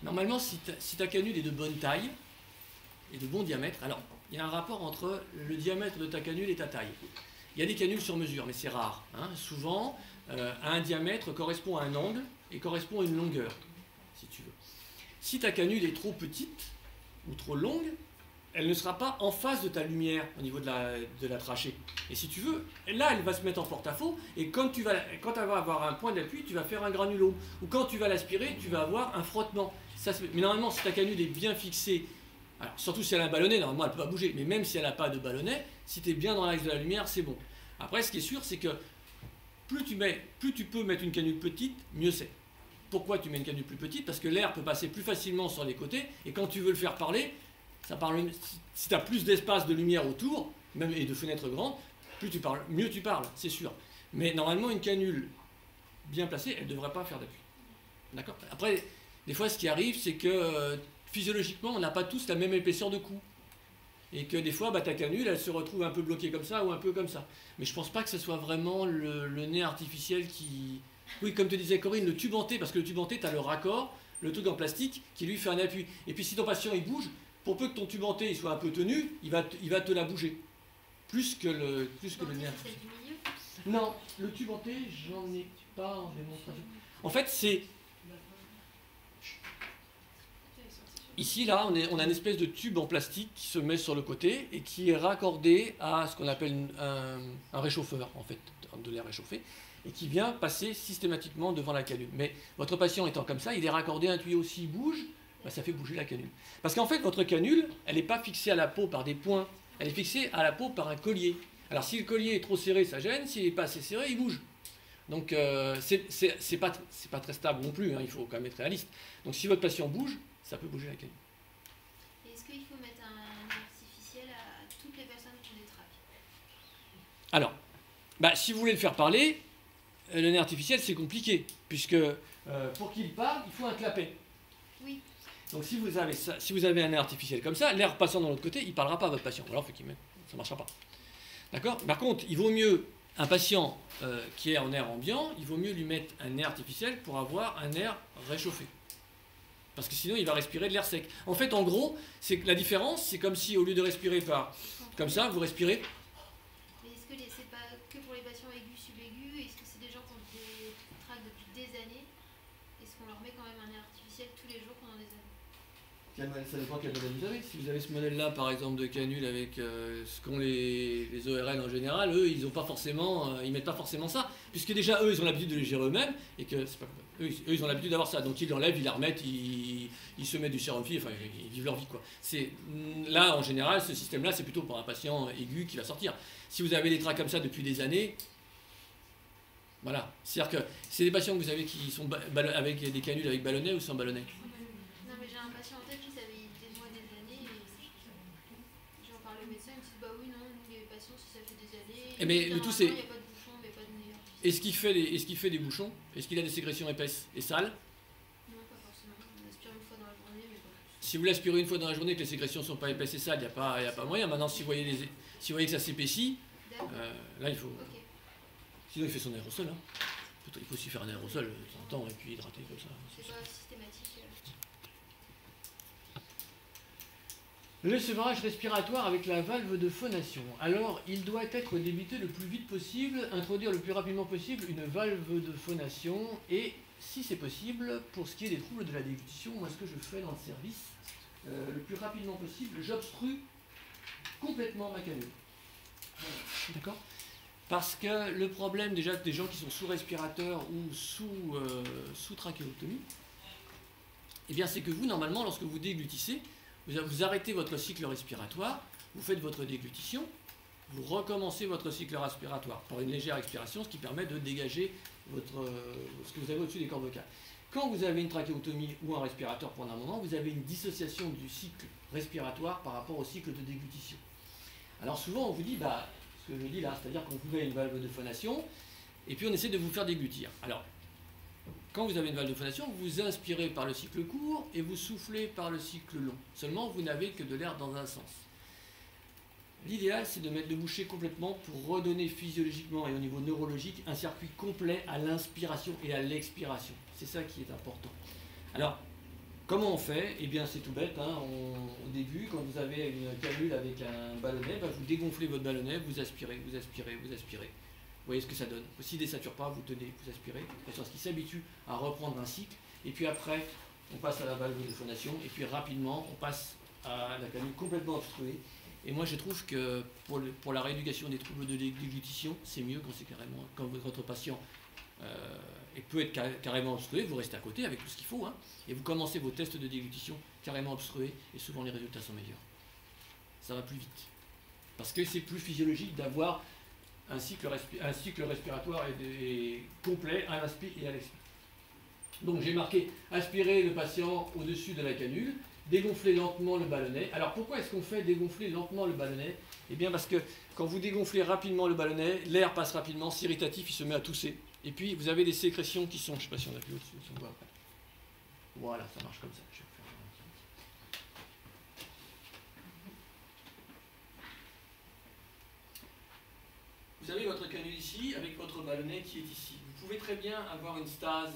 Speaker 1: Normalement, si ta canule est de bonne taille et de bon diamètre, alors il y a un rapport entre le diamètre de ta canule et ta taille. Il y a des canules sur mesure, mais c'est rare. Hein. Souvent, un diamètre correspond à un angle et correspond à une longueur, si tu veux. Si ta canule est trop petite ou trop longue, elle ne sera pas en face de ta lumière au niveau de la trachée. Et si tu veux, là, elle va se mettre en porte-à-faux, et quand elle va avoir un point d'appui, tu vas faire un granulome. Ou quand tu vas l'aspirer, tu vas avoir un frottement. Mais normalement, si ta canule est bien fixée, alors, surtout si elle a un ballonnet, normalement elle ne peut pas bouger, mais même si elle n'a pas de ballonnet, si tu es bien dans l'axe de la lumière, c'est bon. Après, ce qui est sûr, c'est que plus tu peux mettre une canule petite, mieux c'est. Pourquoi tu mets une canule plus petite? Parce que l'air peut passer plus facilement sur les côtés, et quand tu veux le faire parler, ça parle, si tu as plus d'espace de lumière autour, même et de fenêtres grandes, plus tu parles, mieux tu parles, c'est sûr. Mais normalement, une canule bien placée, elle ne devrait pas faire d'appui. D'accord? Après, des fois, ce qui arrive, c'est que physiologiquement, on n'a pas tous la même épaisseur de cou. Et que des fois, ta canule, elle se retrouve un peu bloquée comme ça ou un peu comme ça. Mais je pense pas que ce soit vraiment le nez artificiel qui... Oui, comme te disait Corinne, le tubanté, parce que le tubanté, tu as le raccord, le truc en plastique, qui lui fait un appui. Et puis si ton patient, il bouge, pour peu que ton tubanté il soit un peu tenu, il va te la bouger. Plus que le nez artificiel. Non, le tubanté, j'en ai pas en démonstration. En fait, c'est... Ici, là, on a une espèce de tube en plastique qui se met sur le côté et qui est raccordé à ce qu'on appelle un réchauffeur, en fait, de l'air réchauffé, et qui vient passer systématiquement devant la canule. Mais votre patient étant comme ça, il est raccordé à un tuyau. S'il bouge, ça fait bouger la canule. Parce qu'en fait, votre canule, elle n'est pas fixée à la peau par des points, elle est fixée à la peau par un collier. Alors si le collier est trop serré, ça gêne, s'il n'est pas assez serré, il bouge. Donc c'est pas très stable non plus, hein, il faut quand même être réaliste. Donc si votre patient bouge, ça peut bouger la canule.
Speaker 3: Est-ce qu'il faut mettre un nez artificiel à toutes les personnes qui ont des tracts?
Speaker 1: Alors, si vous voulez le faire parler, le nez artificiel c'est compliqué, puisque pour qu'il parle, il faut un clapet.
Speaker 3: Oui.
Speaker 1: Donc si vous avez un nez artificiel comme ça, l'air passant de l'autre côté, il ne parlera pas à votre patient. Alors ça ne marchera pas. D'accord? Par contre, il vaut mieux un patient qui est en air ambiant, il vaut mieux lui mettre un nez artificiel pour avoir un air réchauffé. Parce que sinon, il va respirer de l'air sec. En fait, en gros, la différence, c'est comme si au lieu de respirer comme ça, vous respirez.
Speaker 3: Mais est-ce que c'est pas que pour les patients aigus, subaigus? Est-ce que c'est des gens qui ont des tracts depuis des années? Est-ce qu'on leur met quand même un nez artificiel tous les jours pendant des années?
Speaker 1: Ça dépend quel modèle vous avez. Si vous avez ce modèle-là, par exemple, de canule avec ce qu'ont les ORL en général, eux, ils mettent pas forcément ça, puisque déjà, eux, ils ont l'habitude de les gérer eux-mêmes, et que eux, ils ont l'habitude d'avoir ça. Donc ils l'enlèvent, ils la remettent, ils se mettent du sérum fi, enfin, ils vivent leur vie, quoi. Là, en général, ce système-là, c'est plutôt pour un patient aigu qui va sortir. Si vous avez des tracts comme ça depuis des années, voilà. C'est-à-dire que c'est des patients que vous avez qui sont avec des canules avec ballonnet ou sans ballonnet.
Speaker 3: Non, mais j'ai un patient en tête qui savait des mois, des années, et j'en parle au médecin, il me dit bah oui, non, nous les patients, si ça fait des années,
Speaker 1: Eh mais le tout, c'est...
Speaker 3: il n'y a pas de bouchon, mais pas de nez artificiel.
Speaker 1: Est-ce qu'il fait des bouchons? Est-ce qu'il a des sécrétions épaisses et sales?
Speaker 3: Non, pas forcément. On aspire une fois dans la journée, mais pas plus.
Speaker 1: Si vous l'aspirez une fois dans la journée, que les sécrétions ne sont pas épaisses et sales, il n'y a pas moyen. Maintenant, si vous voyez que ça s'épaissit, là, il faut...
Speaker 3: Ok.
Speaker 1: Sinon, il fait son aérosol. Hein. Il faut aussi faire un aérosol de temps en temps et puis hydrater comme ça.
Speaker 3: C'est pas systématique.
Speaker 1: Le sevrage respiratoire avec la valve de phonation. Alors, il doit être débité le plus vite possible, introduire le plus rapidement possible une valve de phonation et si c'est possible, pour ce qui est des troubles de la déglutition, moi ce que je fais dans le service, le plus rapidement possible, j'obstrue complètement ma canule. D'accord? Parce que le problème déjà des gens qui sont sous respirateur ou sous trachéotomie, eh bien c'est que vous, normalement, lorsque vous déglutissez, vous arrêtez votre cycle respiratoire, vous faites votre déglutition, vous recommencez votre cycle respiratoire par une légère expiration, ce qui permet de dégager ce que vous avez au-dessus des cordes vocales. Quand vous avez une trachéotomie ou un respirateur pendant un moment, vous avez une dissociation du cycle respiratoire par rapport au cycle de déglutition. Alors souvent on vous dit, ce que je dis là, c'est-à-dire qu'on vous met une valve de phonation, et puis on essaie de vous faire déglutir. Alors, quand vous avez une valve de phonation, vous inspirez par le cycle court et vous soufflez par le cycle long. Seulement, vous n'avez que de l'air dans un sens. L'idéal, c'est de mettre le boucher complètement pour redonner physiologiquement et au niveau neurologique un circuit complet à l'inspiration et à l'expiration. C'est ça qui est important. Alors, comment on fait? Eh bien, c'est tout bête. Au début, quand vous avez une canule avec un ballonnet, vous dégonflez votre ballonnet, vous aspirez, vous aspirez, vous aspirez. Vous voyez ce que ça donne. Si ne désature pas, vous tenez, vous aspirez. De sorte qu'il s'habitue à reprendre un cycle. Et puis après, on passe à la valve de phonation. Et puis rapidement, on passe à la canule complètement obstruée. Et moi, je trouve que pour la rééducation des troubles de déglutition, c'est mieux quand votre patient peut être carrément obstrué, vous restez à côté avec tout ce qu'il faut, et vous commencez vos tests de déglutition carrément obstrués, et souvent les résultats sont meilleurs. Ça va plus vite. Parce que c'est plus physiologique d'avoir un cycle respiratoire complet à l'inspire et à l'expire. Donc j'ai marqué aspirer le patient au-dessus de la canule, dégonfler lentement le ballonnet. Alors pourquoi est-ce qu'on fait dégonfler lentement le ballonnet? Eh bien parce que quand vous dégonflez rapidement le ballonnet, l'air passe rapidement, c'est irritatif, il se met à tousser. Et puis vous avez des sécrétions qui sont, je ne sais pas si on appuie au-dessus, si on voit après. Voilà, ça marche comme ça. Je vais faire un... Vous avez votre canule ici avec votre ballonnet qui est ici. Vous pouvez très bien avoir une stase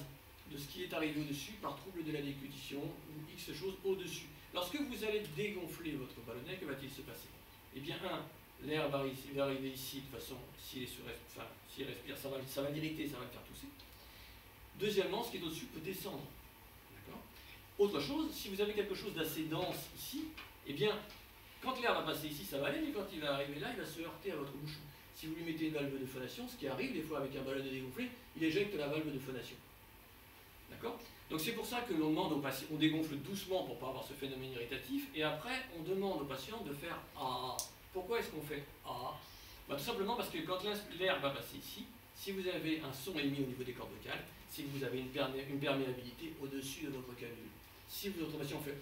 Speaker 1: de ce qui est arrivé au-dessus par trouble de la déglutition ou X choses au-dessus. Lorsque vous allez dégonfler votre ballonnet, que va-t-il se passer? Eh bien, l'air va arriver ici de façon, s'il respire, ça va l'irriter, ça va le faire tousser. Deuxièmement, ce qui est au-dessus peut descendre. D'accord? Autre chose, si vous avez quelque chose d'assez dense ici, eh bien, quand l'air va passer ici, ça va aller, mais quand il va arriver là, il va se heurter à votre bouchon. Si vous lui mettez une valve de phonation, ce qui arrive des fois avec un ballonnet dégonflé, il éjecte la valve de phonation. D'accord? Donc c'est pour ça que l'on demande aux patients, on dégonfle doucement pour ne pas avoir ce phénomène irritatif, et après on demande aux patients de faire A. Pourquoi est-ce qu'on fait A? Tout simplement parce que quand l'air va passer ici, si vous avez un son émis au niveau des cordes vocales, c'est que vous avez une perméabilité au-dessus de votre canule. Si votre patient fait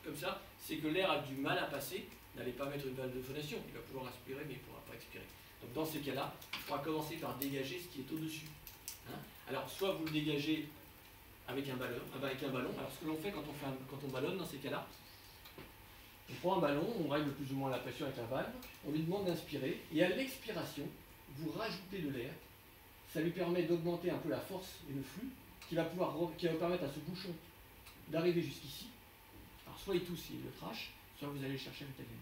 Speaker 1: comme ça, c'est que l'air a du mal à passer, n'allez pas mettre une valve de phonation, il va pouvoir inspirer mais il ne pourra pas expirer. Donc dans ces cas-là, il faudra commencer par dégager ce qui est au-dessus. Alors soit vous le dégagez avec un ballon. Alors ce que l'on fait quand on ballonne dans ces cas-là, on prend un ballon, on règle plus ou moins la pression avec la valve, on lui demande d'inspirer, et à l'expiration, vous rajoutez de l'air, ça lui permet d'augmenter un peu la force et le flux, qui va permettre à ce bouchon d'arriver jusqu'ici. Alors soit il tousse et il le crache, soit vous allez chercher l'italienne.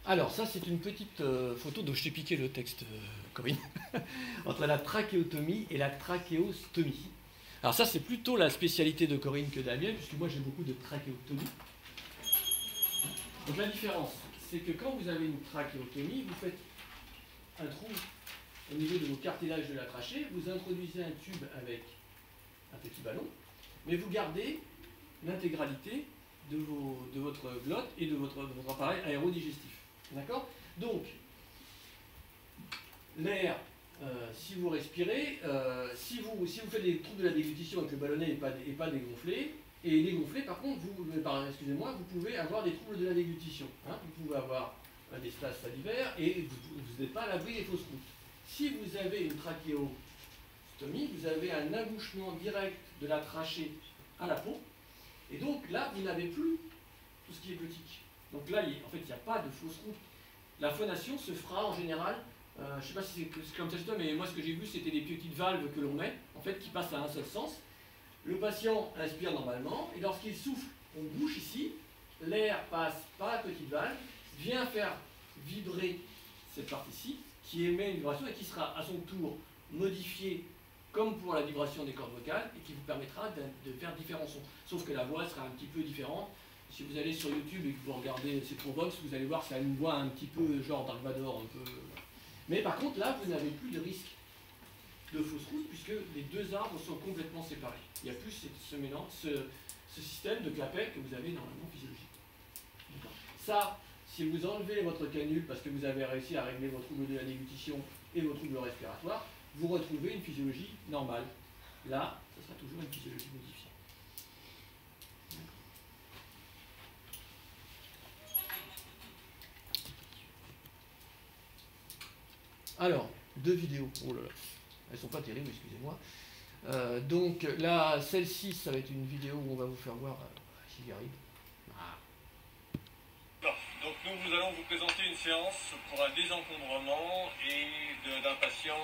Speaker 1: Alors ça c'est une petite photo dont je t'ai piqué le texte, Corinne, entre la trachéotomie et la trachéostomie. Alors ça c'est plutôt la spécialité de Corinne que de la mienne, puisque moi j'ai beaucoup de trachéotomie. Donc la différence, c'est que quand vous avez une trachéotomie, vous faites un trou au niveau de vos cartilages de la trachée, vous introduisez un tube avec un petit ballon, mais vous gardez l'intégralité de votre glotte et de votre appareil aérodigestif. D'accord? Donc, l'air, si vous respirez, si vous faites des troubles de la déglutition et que le ballonnet n'est pas dégonflé, et dégonflé, par contre, vous pouvez avoir des troubles de la déglutition. Vous pouvez avoir des stases salivaires et vous n'êtes pas à l'abri des fausses routes. Si vous avez une trachéostomie, vous avez un abouchement direct de la trachée à la peau, et donc là, vous n'avez plus tout ce qui est glutique. Donc là, en fait, il n'y a pas de fausse route. La phonation se fera en général, je ne sais pas si c'est comme ça chez toi, mais moi ce que j'ai vu, c'était des petites valves que l'on met, en fait, qui passent à un seul sens. Le patient inspire normalement, et lorsqu'il souffle, on bouche ici, l'air passe par la petite valve, vient faire vibrer cette partie-ci, qui émet une vibration et qui sera à son tour modifiée comme pour la vibration des cordes vocales et qui vous permettra de faire différents sons. Sauf que la voix sera un petit peu différente. Si vous allez sur YouTube et que vous regardez ces Provox, vous allez voir que ça a une voix un petit peu genre Dark Vador, un peu. Mais par contre là, vous n'avez plus de risque de fausse route puisque les deux arbres sont complètement séparés. Il n'y a plus ce mélange, ce système de clapet que vous avez normalement physiologique. Ça, si vous enlevez votre canule parce que vous avez réussi à régler vos troubles de la déglutition et vos troubles respiratoires, vous retrouvez une physiologie normale. Là, ce sera toujours une physiologie modifiée. Alors, deux vidéos. Oh là là, elles sont pas terribles, excusez-moi. Donc là, celle-ci, ça va être une vidéo où on va vous faire voir, j'y arrive.
Speaker 6: Donc nous allons vous présenter une séance pour un désencombrement et d'un patient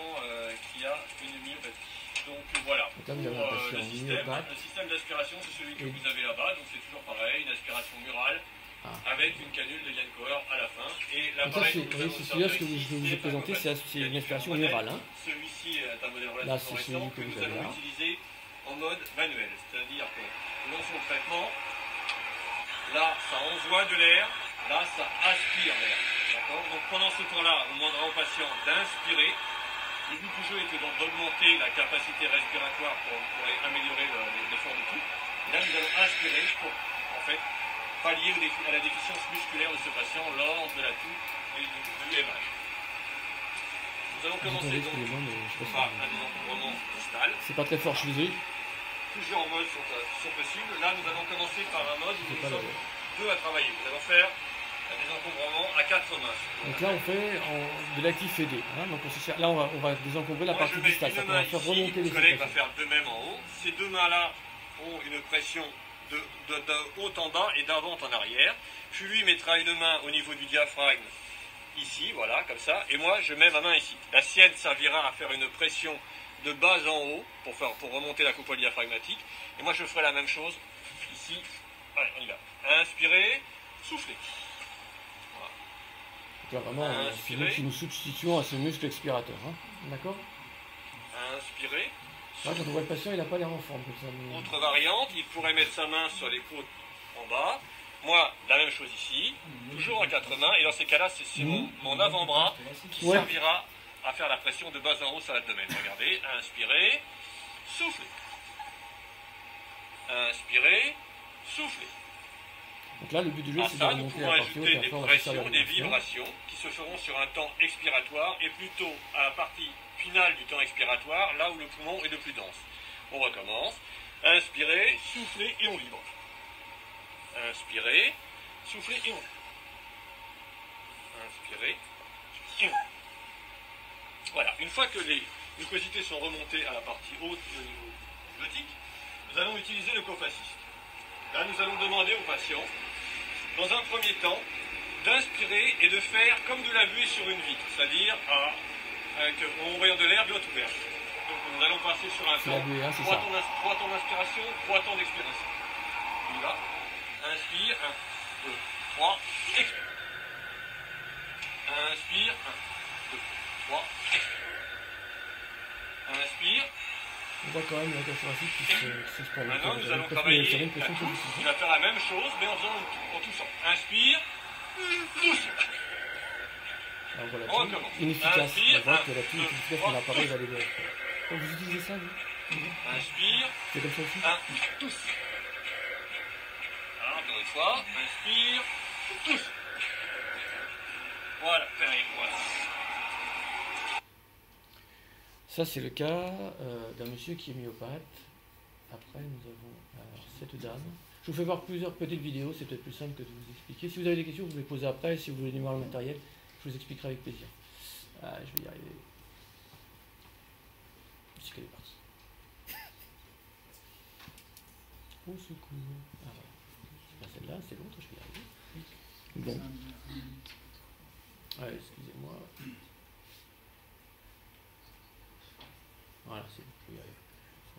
Speaker 6: qui a une myopathie. Donc voilà, pour le système d'aspiration, c'est celui que vous avez là-bas, donc c'est toujours pareil, une aspiration murale avec une canule de Yann-Coher à la fin. Et l'appareil que
Speaker 1: c'est celui-là que je vais vous présenter, c'est une aspiration murale. Hein.
Speaker 6: Celui-ci est un modèle relativement récent que nous allons utiliser en mode manuel, c'est-à-dire que nous lançons le traitement, là ça envoie de l'air. Là, ça aspire l'air. D'accord. Donc pendant ce temps-là, on demandera au patient d'inspirer. Le but du jeu était donc d'augmenter la capacité respiratoire pour améliorer l'effort de tout. Et là, nous allons inspirer pour, en fait, pallier à la déficience musculaire de ce patient lors de la toux et du MH. Nous allons commencer donc par un désencombrement distal.
Speaker 1: C'est pas très fort, je suis désolé.
Speaker 6: Plusieurs modes sont possibles. Là, nous allons commencer par un mode où nous sommes deux à travailler. Nous allons faire un désencombrement à 4 mains.
Speaker 1: Donc là on fait de l'actif aidé. Hein, donc là on va désencombrer la partie distale. On va faire remonter les
Speaker 6: collègue va faire de même en haut. Ces deux mains-là ont une pression de haut en bas et d'avant en arrière. Puis lui mettra une main au niveau du diaphragme, ici, voilà, comme ça. Et moi je mets ma main ici. La sienne servira à faire une pression de bas en haut pour remonter la coupole diaphragmatique. Et moi je ferai la même chose ici. Allez, on y va. Inspirez, soufflez.
Speaker 1: Là, vraiment, c'est nous qui nous substituons à ce muscle expirateur. Hein. D'accord.
Speaker 6: Inspirez.
Speaker 1: Quand on voit le patient, il n'a pas l'air en forme. Comme ça, mais...
Speaker 6: Autre variante, il pourrait mettre sa main sur les côtes en bas. Moi, la même chose ici, toujours en 4 mains. Et dans ces cas-là, c'est mon avant-bras qui servira à faire la pression de bas en haut sur l'abdomen. Regardez, inspirez, soufflez. Inspirez, soufflez.
Speaker 1: Donc là, le but du jeu, c'est de remonter la partie haute et
Speaker 6: des pressions, des vibrations qui se feront sur un temps expiratoire et plutôt à la partie finale du temps expiratoire, là où le poumon est le plus dense. On recommence. Inspirez, soufflez et on vibre. Inspirez, soufflez et on vibre. Inspirez et on vibre. Voilà. Une fois que les mucosités sont remontées à la partie haute et au niveau glottique, nous allons utiliser le cofaciste. Là, nous allons demander au patient, dans un premier temps, d'inspirer et de faire comme de la buée sur une vitre, c'est-à-dire en envoyant de l'air bien ouvert. Donc nous allons passer sur un temps, 3 temps d'inspiration, 3 temps d'expiration. On y va. Inspire, 1, 2, 3, expire. Inspire, 1, 2, 3, expire. Inspire.
Speaker 1: On voit quand même la thoracique qui se prend.
Speaker 6: Maintenant, nous allons travailler la touche. Il va faire la même chose, mais en toussant. Inspire, tousse.
Speaker 1: Alors voilà, inefficace. On voit que la touche est efficace, mais l'appareil va aller vers. Donc vous utilisez ça, vous?
Speaker 6: Inspire.
Speaker 1: C'est comme ça aussi?
Speaker 6: Tousse. Alors, encore une fois. Inspire, tousse. Voilà, voilà.
Speaker 1: Ça, c'est le cas d'un monsieur qui est myopathe. Après, nous avons cette dame. Je vous fais voir plusieurs petites vidéos, c'est peut-être plus simple que de vous expliquer. Si vous avez des questions, vous pouvez les poser après. Si vous voulez du matériel, je vous expliquerai avec plaisir. Je vais y arriver. C'est qu'elle est partie. Au secours. Ah, voilà. C'est pas celle-là, c'est l'autre, je vais y arriver. Bon. Ouais, excusez-moi. Voilà, c'est bon, je vais y arriver.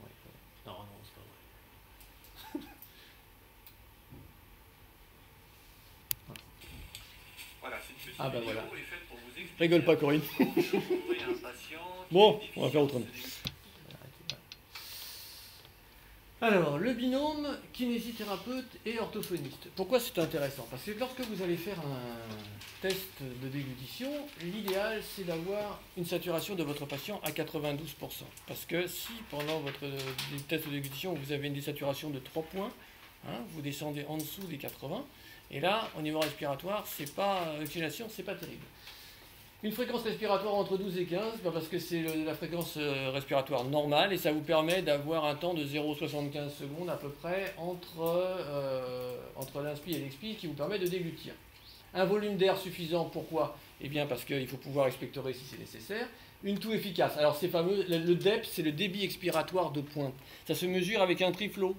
Speaker 1: Ouais, non, c'est pas vrai.
Speaker 6: Voilà, c'est une petite
Speaker 1: Ah ben voilà.
Speaker 6: vidéo est faite pour vous expliquer
Speaker 1: Rigole pas, Corinne.
Speaker 6: comment trouver un patient qui
Speaker 1: Bon,
Speaker 6: est
Speaker 1: on va faire autrement.
Speaker 6: difficile.
Speaker 1: Alors, le binôme kinésithérapeute et orthophoniste. Pourquoi c'est intéressant? Parce que lorsque vous allez faire un test de déglutition, l'idéal c'est d'avoir une saturation de votre patient à 92%. Parce que si pendant votre test de déglutition vous avez une désaturation de 3 points, hein, vous descendez en dessous des 80, et là, au niveau respiratoire, c'est pas l'oxygénation, c'est pas terrible. Une fréquence respiratoire entre 12 et 15, parce que c'est la fréquence respiratoire normale et ça vous permet d'avoir un temps de 0,75 secondes à peu près entre l'inspi et l'expi qui vous permet de déglutir. Un volume d'air suffisant, pourquoi? Eh bien parce qu'il faut pouvoir expectorer si c'est nécessaire. Une toux efficace. Alors c'est fameux, le DEP, c'est le débit expiratoire de pointe. Ça se mesure avec un pic flow.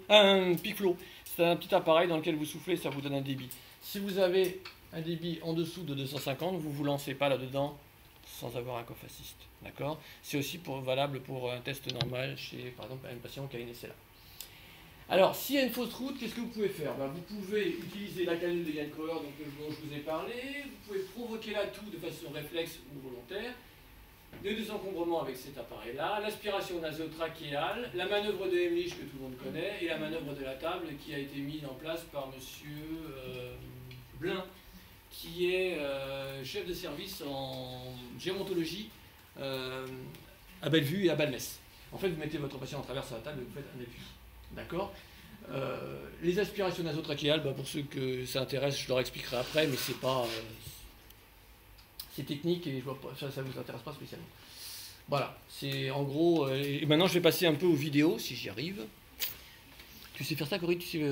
Speaker 1: C'est un petit appareil dans lequel vous soufflez, ça vous donne un débit. Si vous avez un débit en dessous de 250, vous ne vous lancez pas là-dedans sans avoir un cough assist. D'accord? C'est aussi valable pour un test normal chez, par exemple, un patient qui a une SLA. Alors, s'il y a une fausse route, qu'est-ce que vous pouvez faire? Vous pouvez utiliser la canule de Yann-Coher dont je vous ai parlé, vous pouvez provoquer la toux de façon réflexe ou volontaire, le désencombrement avec cet appareil-là, l'aspiration nasotrachéale, la manœuvre de Heimlich que tout le monde connaît, et la manœuvre de la table qui a été mise en place par monsieur Blin, qui est chef de service en gérontologie à Bellevue et à Balmès. En fait, vous mettez votre patient en travers sur la table et vous faites un appui. D'accord? Les aspirations nasotrachéales, pour ceux que ça intéresse, je leur expliquerai après, mais c'est pas... c'est technique et je vois pas, ça ne vous intéresse pas spécialement. Voilà, c'est en gros... et maintenant, je vais passer un peu aux vidéos, si j'y arrive. Tu sais faire ça, Corinne, tu sais,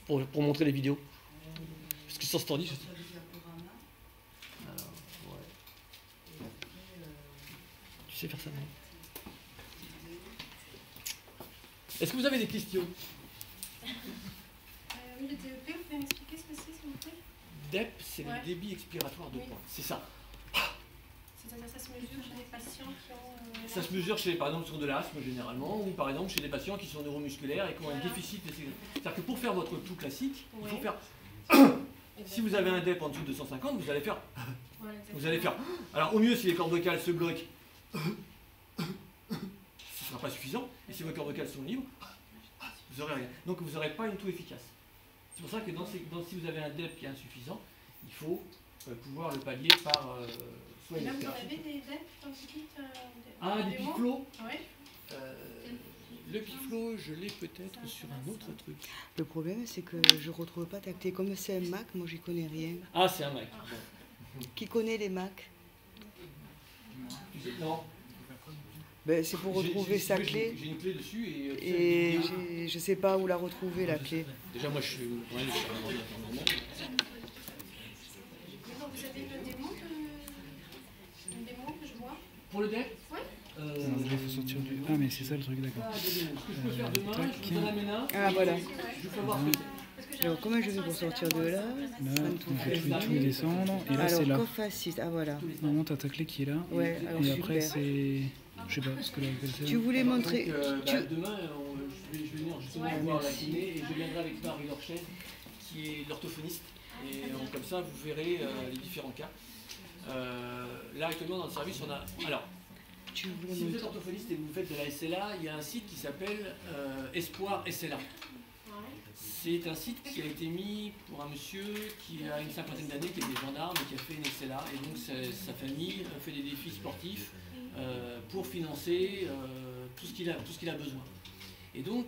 Speaker 1: pour montrer les vidéos? Parce que sans ce tandis, je sais... Tu sais faire ça, non? Est-ce que vous avez des questions?
Speaker 2: Oui, le DEP, vous pouvez m'expliquer ce que c'est, s'il vous plaît?
Speaker 1: DEP, c'est le débit expiratoire de pointe. C'est ça.
Speaker 2: C'est-à-dire ça se mesure chez des patients qui ont...
Speaker 1: Ça se mesure chez, par exemple, sur de l'asthme généralement, ou par exemple chez des patients qui sont neuromusculaires et qui ont un déficit. C'est-à-dire que pour faire votre toux classique, il faut faire... Si vous avez un DEP en dessous de 250, vous allez faire... Vous allez faire... Alors au mieux, si les cordes vocales se bloquent, ce ne sera pas suffisant. Et si vos cordes vocales sont libres, vous n'aurez rien. Donc vous n'aurez pas une toux efficace. C'est pour ça que si vous avez un DEP qui est insuffisant, il faut pouvoir le pallier par soit une
Speaker 2: Là, vous
Speaker 1: aspiration.
Speaker 2: avez des DEP dans ce kit
Speaker 1: Des piflots.
Speaker 2: Oui.
Speaker 1: Le piflot, je l'ai peut-être sur un autre truc.
Speaker 5: Le problème, c'est que je ne retrouve pas ta clé. Comme c'est un Mac, moi, j'y connais rien.
Speaker 1: Ah, c'est un Mac. Bon.
Speaker 5: Qui connaît les Macs?
Speaker 1: Non.
Speaker 5: Ben, c'est pour retrouver sa clé.
Speaker 1: J'ai une clé dessus
Speaker 5: Et je ne sais pas où la retrouver, la clé.
Speaker 1: Déjà, moi, je suis un ordinateur normal.
Speaker 2: Donc, vous avez une démo que je vois?
Speaker 1: Pour le DEP?
Speaker 2: Oui.
Speaker 4: Il faut sortir du... Ah, mais c'est ça le truc, d'accord.
Speaker 1: Ce que je peux faire demain, je vous donne la ména.
Speaker 5: Ah, voilà.
Speaker 1: Je peux voir ce que c'est.
Speaker 5: Alors, comment je fais pour sortir de là?
Speaker 4: Là, on fait tout descendre. Et là, c'est
Speaker 5: Alors,
Speaker 4: là.
Speaker 5: coffre assist, ah voilà.
Speaker 4: Normalement, t'as ta clé qui est là.
Speaker 5: Ouais, alors
Speaker 4: Et après,
Speaker 5: super.
Speaker 4: c'est... Je sais pas ce que là, c'est.
Speaker 5: Tu voulais montrer...
Speaker 1: Demain, je vais venir justement voir la kiné et je viendrai avec Marie Lorchaine, qui est l'orthophoniste. Et comme ça, vous verrez les différents cas. Là, actuellement, dans le service, on a... Alors,
Speaker 5: Tu voulais
Speaker 1: si vous êtes
Speaker 5: montrer...
Speaker 1: orthophoniste et que vous faites de la SLA, il y a un site qui s'appelle Espoir SLA. C'est un site qui a été mis pour un monsieur qui a une cinquantaine d'années, qui est gendarme et qui a fait une SLA. Et donc sa famille fait des défis sportifs pour financer tout ce qu'il a besoin. Et donc,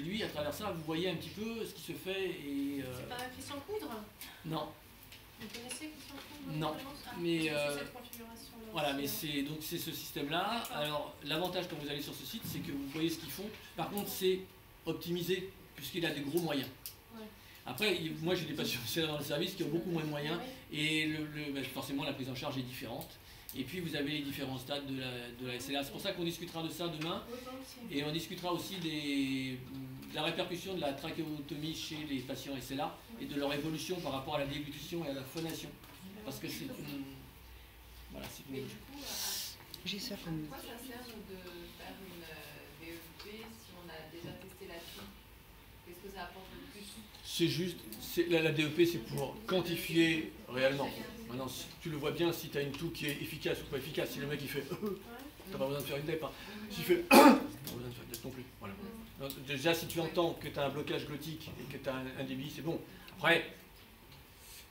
Speaker 1: lui, à travers ça, vous voyez un petit peu ce qui se fait. Et,
Speaker 2: C'est pas Christian Coudre?
Speaker 1: Non.
Speaker 2: Vous connaissez Christian Coudre?
Speaker 1: Non.
Speaker 2: Ah,
Speaker 1: Mais,
Speaker 2: c'est cette configuration-là.
Speaker 1: Voilà, mais c'est ce système-là. Alors, l'avantage quand vous allez sur ce site, c'est que vous voyez ce qu'ils font. Par contre, c'est optimisé, puisqu'il a des gros moyens.
Speaker 2: Ouais.
Speaker 1: Après, moi j'ai des patients dans le service qui ont beaucoup moins de moyens, et forcément la prise en charge est différente. Et puis vous avez les différents stades de la SLA. C'est pour ça qu'on discutera de ça demain. Et on discutera aussi de la répercussion de la trachéotomie chez les patients SLA et de leur évolution par rapport à la déglutition et à la phonation. Parce que c'est une... Voilà, c'est une...
Speaker 5: J'ai ça comme...
Speaker 7: Pourquoi ça sert de faire une DEP si on a déjà testé la fille? Qu'est-ce que ça apporte de plus?
Speaker 1: C'est juste, la DEP c'est pour quantifier réellement. Maintenant, tu le vois bien si tu as une toux qui est efficace ou pas efficace. Si le mec il fait t'as pas besoin de faire une DEP. Hein. S'il fait t'as pas besoin de faire une DEP non plus. Voilà. Donc, déjà, si tu entends que tu as un blocage glottique et que tu as un débit, c'est bon. Après,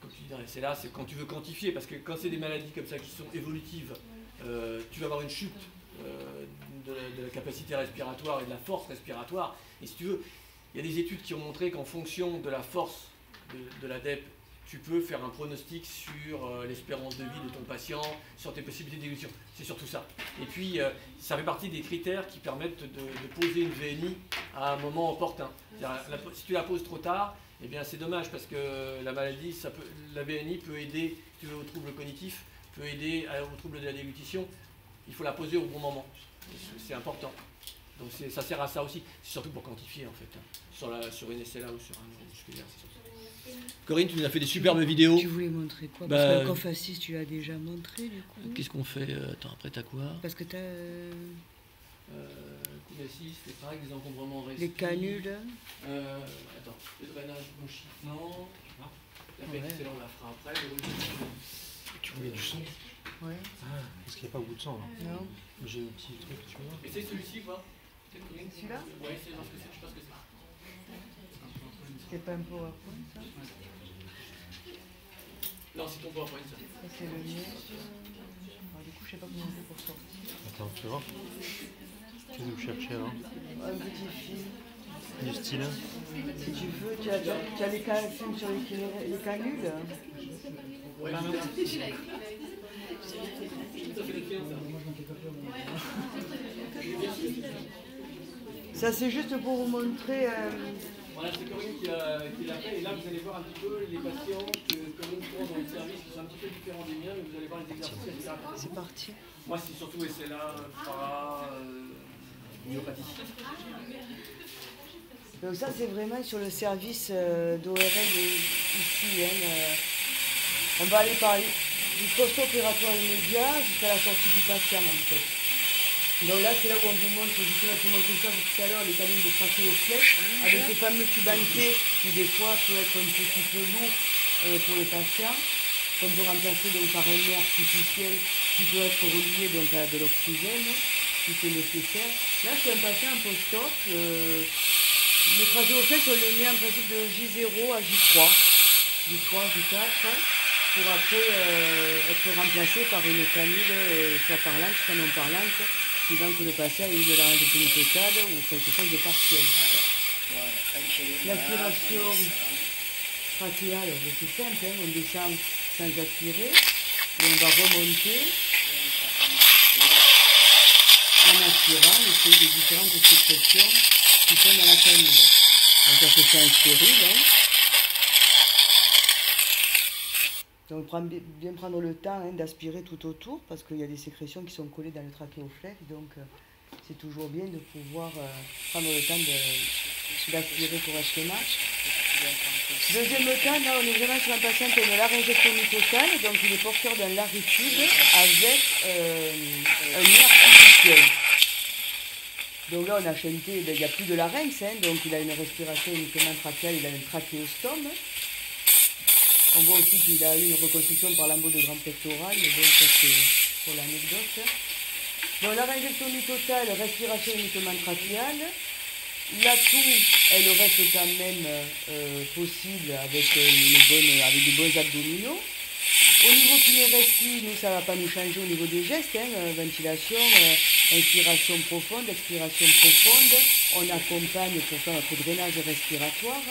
Speaker 1: comme tu dis, c'est là, c'est quand tu veux quantifier, parce que quand c'est des maladies comme ça qui sont évolutives, tu vas avoir une chute de la capacité respiratoire et de la force respiratoire. Et si tu veux, il y a des études qui ont montré qu'en fonction de la force de la DEP, tu peux faire un pronostic sur l'espérance de vie de ton patient, sur tes possibilités d'évolution. C'est surtout ça. Et puis, ça fait partie des critères qui permettent de poser une VNI à un moment opportun. Si tu la poses trop tard, eh bien c'est dommage parce que la maladie, la VNI peut aider, si tu veux, aux troubles cognitifs, peut aider aux troubles de la déglutition. Il faut la poser au bon moment. C'est important. Donc ça sert à ça aussi. C'est surtout pour quantifier en fait. Sur une SLA ou sur un neuromusculaire. Corinne, tu nous as fait des superbes vidéos.
Speaker 5: Tu voulais montrer quoi? Parce que le coffre assise, tu l'as déjà montré du coup.
Speaker 1: Qu'est-ce qu'on fait? Attends, après t'as quoi?
Speaker 5: Parce que t'as...
Speaker 1: Coffre assise, c'est pareil, des encombrements restés.
Speaker 5: Les canules.
Speaker 1: Attends, le drainage bronchique, la pénicillin, on la fera après.
Speaker 8: Tu voulais du sang?
Speaker 5: Ouais.
Speaker 8: Ah, parce qu'il n'y a pas beaucoup de sang là.
Speaker 5: Non.
Speaker 8: J'ai un petit truc, tu vois.
Speaker 1: Et c'est celui-ci, quoi?
Speaker 5: Celui-là?
Speaker 1: Oui, c'est parce que je sais pas ce que c'est.
Speaker 5: C'est pas un PowerPoint ça?
Speaker 1: Non, c'est ton PowerPoint ça.
Speaker 5: Ça c'est le mien. Alors, du coup, je sais pas comment on fait pour sortir.
Speaker 8: Attends, tu vois. Tu nous chercher là.
Speaker 5: Un petit fil.
Speaker 8: Du style.
Speaker 5: Si tu veux, tu as les calculs sur les canules.
Speaker 1: Ouais,
Speaker 5: ça c'est juste pour vous montrer.
Speaker 1: Voilà, c'est Corinne qui l'a fait. Et là, vous allez voir un petit peu les patients que nous trouvons dans le service qui sont un petit peu différents des miens, mais vous allez voir les exercices, etc.
Speaker 5: C'est parti.
Speaker 1: Moi, c'est surtout SLA, para, myopathie.
Speaker 5: Donc ça c'est vraiment sur le service d'ORL ici. On va aller par du post-opératoire immédiat jusqu'à la sortie du patient en fait. Donc là c'est là où on vous montre, justement je vous montre ça tout à l'heure, les canines de trachéoflèche avec ce fameux tube entier qui des fois peut être un petit peu lourd pour le patient, qu'on peut remplacer donc par un nez artificiel qui peut être relié donc à de l'oxygène si c'est nécessaire. Là c'est un patient en post-op. Le trachéoflèche on le met en principe de J0 à J3, J3, J4, pour après être remplacé par une canule, soit parlante, soit non parlante, suivant que le patient ait eu de laryngectomie totale ou quelque chose de partiel. L'aspiration trachéale, c'est simple, hein, on descend sans aspirer, et on va remonter en aspirant les différentes sécrétions qui sont dans la canule. Donc ça se fait en stérile. Hein. Donc bien prendre le temps d'aspirer tout autour parce qu'il y a des sécrétions qui sont collées dans le trachéoflèche. Donc c'est toujours bien de pouvoir prendre le temps d'aspirer correctement. Deuxième temps, là on est vraiment sur un patient qui a une laryngectomie totale. Donc il est porteur d'un larynxtube avec un nez artificiel. Donc là, on a chanté, il n'y a plus de larynx, donc il a une respiration uniquement trachéale, il a un trachéostome. On voit aussi qu'il a eu une reconstruction par l'embout de grand pectoral, mais bon, ça c'est pour l'anecdote. Donc laryngectomie totale, respiration uniquement trachéale. La toux, elle reste quand même possible avec de bons abdominaux. Au niveau kiné-respi, nous, ça ne va pas nous changer au niveau des gestes, ventilation, inspiration profonde, expiration profonde. On accompagne pour faire notre drainage respiratoire.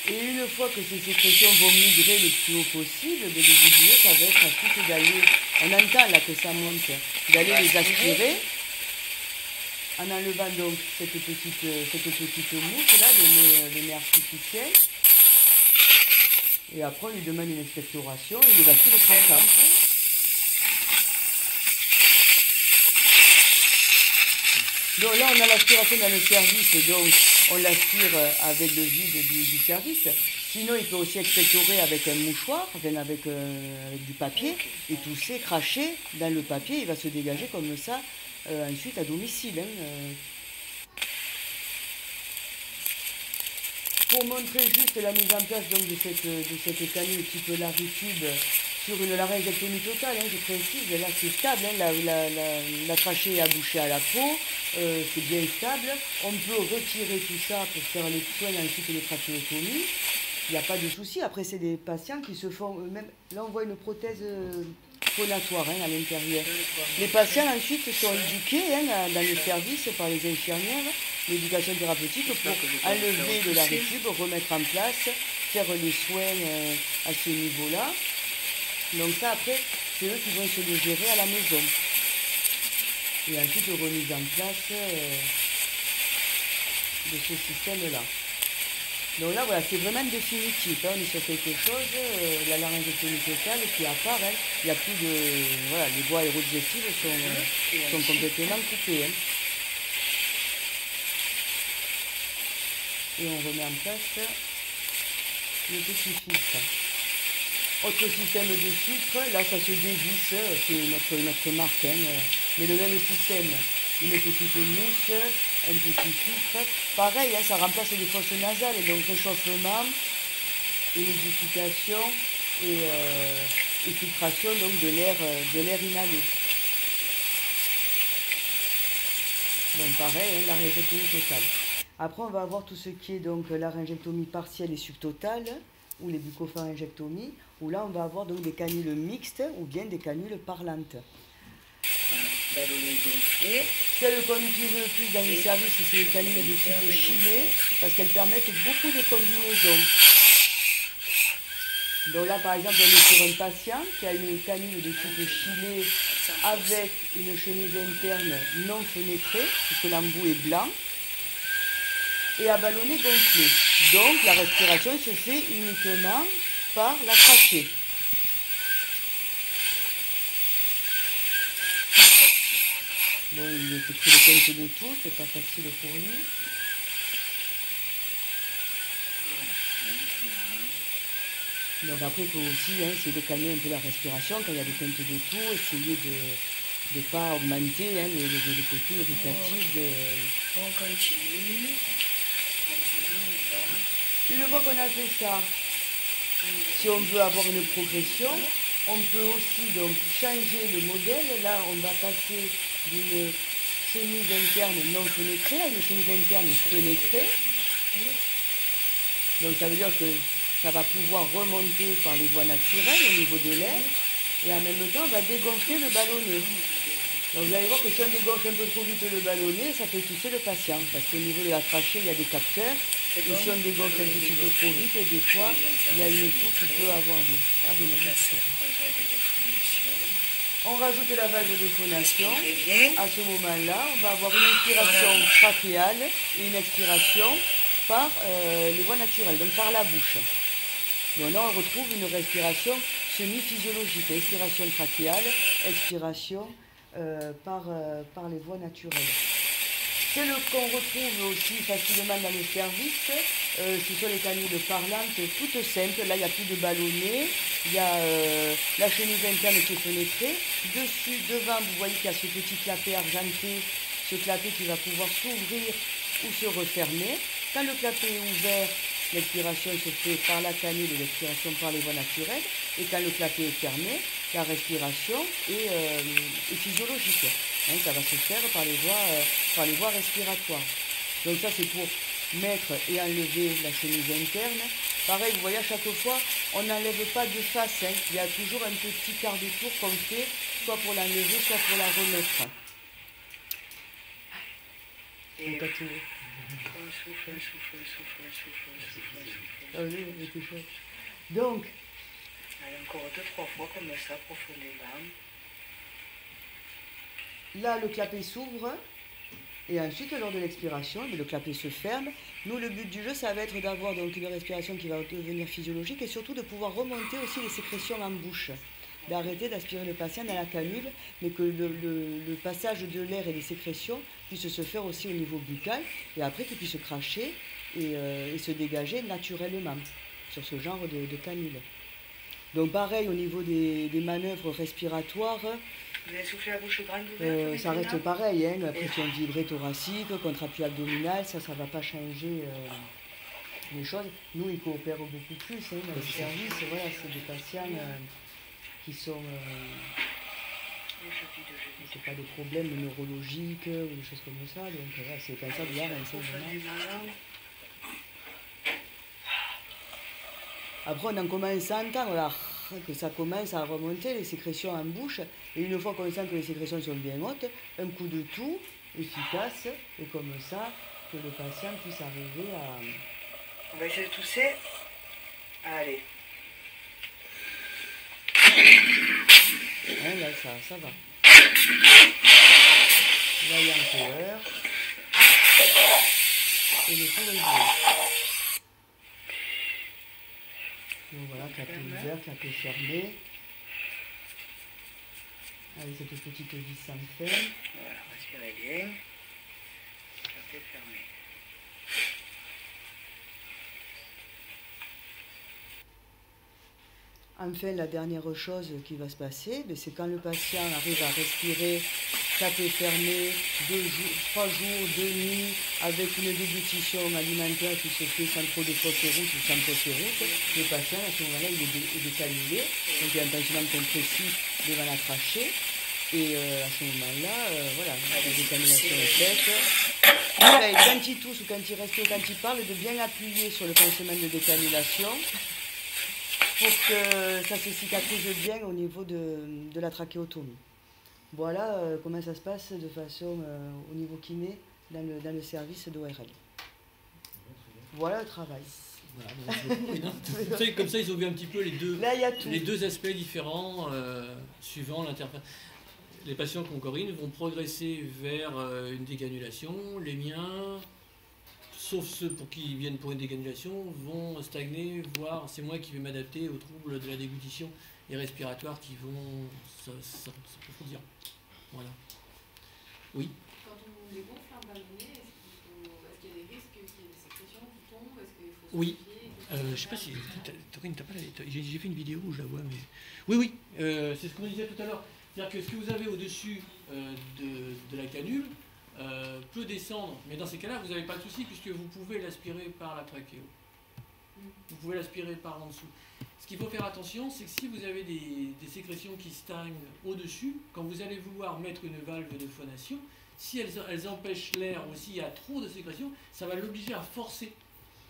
Speaker 5: Et une fois que ces sécrétions vont migrer le plus haut possible, le but, ça va être ensuite d'aller, on entend là que ça monte, d'aller les aspirer en enlevant donc cette petite mousse là, le nez artificiel. Et après, on lui demande une expectoration et il va tout le tracas. Donc là, on a l'aspiration dans le service, donc on l'aspire avec le vide du service. Sinon, il peut aussi expectorer avec un mouchoir, avec du papier, et tousser, cracher dans le papier. Il va se dégager comme ça ensuite à domicile. pour montrer juste la mise en place donc, de cette canule type Laritube sur une laryngectomie totale, je précise, là c'est stable, la trachée est abouchée à la peau, c'est bien stable. On peut retirer tout ça pour faire les soins ensuite les trachéotomies. Il n'y a pas de souci. Après, c'est des patients qui se font eux-mêmes. Là, on voit une prothèse phonatoire à l'intérieur. Les patients ensuite sont éduqués dans le service par les infirmières, l'éducation thérapeutique pour enlever de la Laritube, remettre en place, faire les soins à ce niveau-là. Donc ça, après, c'est eux qui vont se le gérer à la maison. Et ensuite, remise en place de ce système-là. Donc là, voilà, c'est vraiment définitif. On est sur quelque chose, la laryngectomie totale qui est à part. Il n'y a plus de... Voilà, les voies aérodigestives sont complètement coupées. Et on remet en place le petit filtre. Autre système de filtre, là ça se dévisse, c'est notre marque, mais le même système. Une petite mousse, un petit filtre. Pareil, ça remplace des fosses nasales, donc réchauffement, humidification et filtration donc, de l'air inhalé. Donc pareil, la laryngectomie totale. Après, on va avoir tout ce qui est donc laryngectomie partielle et subtotale, ou les bucopharyngectomies, où là, on va avoir donc des canules mixtes ou bien des canules parlantes. Celles qu'on utilise le plus dans les services, c'est les canules de type Chilé, parce qu'elles permettent beaucoup de combinaisons. Donc là, par exemple, on est sur un patient qui a une canule de type Chilé avec une chemise interne non fenêtrée, puisque l'embout est blanc, et à ballonnet gonflé. Donc la respiration se fait uniquement par la trachée. Bon, il était pris le compte de tout, c'est pas facile pour lui. Donc après, il faut aussi essayer de calmer un peu la respiration quand il y a des quintes de tout, essayer de ne pas augmenter le côté irritatif de...
Speaker 9: On continue.
Speaker 5: Une fois qu'on a fait ça, si on veut avoir une progression, on peut aussi donc changer le modèle. Là, on va passer d'une chemise interne non fenêtrée à une chemise interne fenêtrée. Donc ça veut dire que ça va pouvoir remonter par les voies naturelles au niveau de l'air et en même temps, on va dégonfler le ballonnet. Donc vous allez voir que si on dégonfle un peu trop vite le ballonnet, ça fait tousser le patient parce qu'au niveau de la trachée, il y a des capteurs. Et si on dégonfle un petit peu trop vite, des fois, il y a une toux qui peut avoir lieu. Ah ben non, c'est ça. On rajoute la valve de phonation. À ce moment-là, on va avoir une inspiration trachéale et une expiration par les voies naturelles, donc par la bouche. Donc là, on retrouve une respiration semi-physiologique. Inspiration trachéale, expiration par les voies naturelles. Celles qu'on retrouve aussi facilement dans les services, ce sont les canules parlantes toutes simples. Là, il n'y a plus de ballonnet. Il y a la chemise interne qui est fenêtrée. Dessus, devant, vous voyez qu'il y a ce petit clapet argenté, ce clapet qui va pouvoir s'ouvrir ou se refermer. Quand le clapet est ouvert, l'expiration se fait par la canule et l'expiration par les voies naturelles. Et quand le clapet est fermé, la respiration est physiologique. Ça va se faire par les voies respiratoires. Donc ça, c'est pour mettre et enlever la chemise interne. Pareil, vous voyez, à chaque fois, on n'enlève pas de face. Il y a toujours un petit quart de tour qu'on fait, soit pour l'enlever, soit pour la remettre.
Speaker 9: Et
Speaker 5: on souffle. Ah oui, c'est chouette. Donc,
Speaker 9: allez, encore 2-3 fois comme ça, profondément.
Speaker 5: Là, le clapet s'ouvre. Et ensuite, lors de l'expiration, le clapet se ferme. Nous, le but du jeu, ça va être d'avoir donc une respiration qui va devenir physiologique et surtout de pouvoir remonter aussi les sécrétions en bouche. D'arrêter d'aspirer le patient dans la canule, mais que le passage de l'air et des sécrétions puisse se faire aussi au niveau buccal et après qu'il puisse cracher et se dégager naturellement sur ce genre de canule. Donc pareil, au niveau des manœuvres respiratoires,
Speaker 9: vous avez soufflé la bouche grande ouverte,
Speaker 5: ça reste pareil, la pression vibrée thoracique, contre-appui abdominal, ça ne va pas changer les choses. Nous, ils coopèrent beaucoup plus dans le service. Voilà, c'est des patients qui sont... c'est pas des problèmes neurologiques ou des choses comme ça. Donc voilà, c'est comme ça de voir un peu vraiment. Après, on en commence à entendre là, que ça commence à remonter, les sécrétions en bouche. Et une fois qu'on sent que les sécrétions sont bien hautes, un coup de toux efficace, et comme ça, que le patient puisse arriver à...
Speaker 9: On va essayer de tousser. Allez.
Speaker 5: Hein, là, ça va. Là, il y a un coureur. Et le tour est joué. Donc voilà, clapet ouvert, clapet fermé. Avec cette petite vis sans fin.
Speaker 9: Voilà, respirez bien. Clapet fermé.
Speaker 5: Enfin, la dernière chose qui va se passer, c'est quand le patient arrive à respirer, clapet fermé, 3 jours, 2 nuits, avec une déglutition alimentaire qui se fait sans trop de fausses routes ou sans fausses routes, le patient, à ce moment-là, il est décanulé, donc il y a un pansement compressif devant la trachée, et à ce moment-là, voilà, la décanulation est faite. Quand il tousse ou quand il respire, quand il parle, de bien appuyer sur le pansement de décanulation, pour que ça se cicatrise bien au niveau de la trachéotomie. Voilà comment ça se passe de façon au niveau kiné dans le service d'ORL. Voilà le travail.
Speaker 1: Voilà, comme ça, ils ont vu un petit peu
Speaker 5: Là, il y a tout.
Speaker 1: les deux aspects différents suivant l'interface. Les patients qui ont Corinne vont progresser vers une décanulation. Les miens, sauf ceux pour qui viennent pour une décanulation, vont stagner, voire c'est moi qui vais m'adapter aux troubles de la déglutition et respiratoire qui vont s'approfondir. Voilà. Oui.
Speaker 7: Quand on les gonfle un ballonnet, est-ce qu'il y a des risques qu'il y ait des sécrétions qui tombent? Est-ce qu'il faut
Speaker 1: Oui. Je sais pas si. Corinne, t'as pas j'ai fait une vidéo où je la vois, mais. Oui, c'est ce qu'on disait tout à l'heure. C'est-à-dire que ce que vous avez au-dessus de la canule peut descendre, mais dans ces cas-là, vous n'avez pas de souci puisque vous pouvez l'aspirer par la trachéo. Vous pouvez l'aspirer par en dessous. Ce qu'il faut faire attention, c'est que si vous avez des sécrétions qui stagnent au-dessus, quand vous allez vouloir mettre une valve de phonation, si elles empêchent l'air ou s'il y a trop de sécrétions, ça va l'obliger à forcer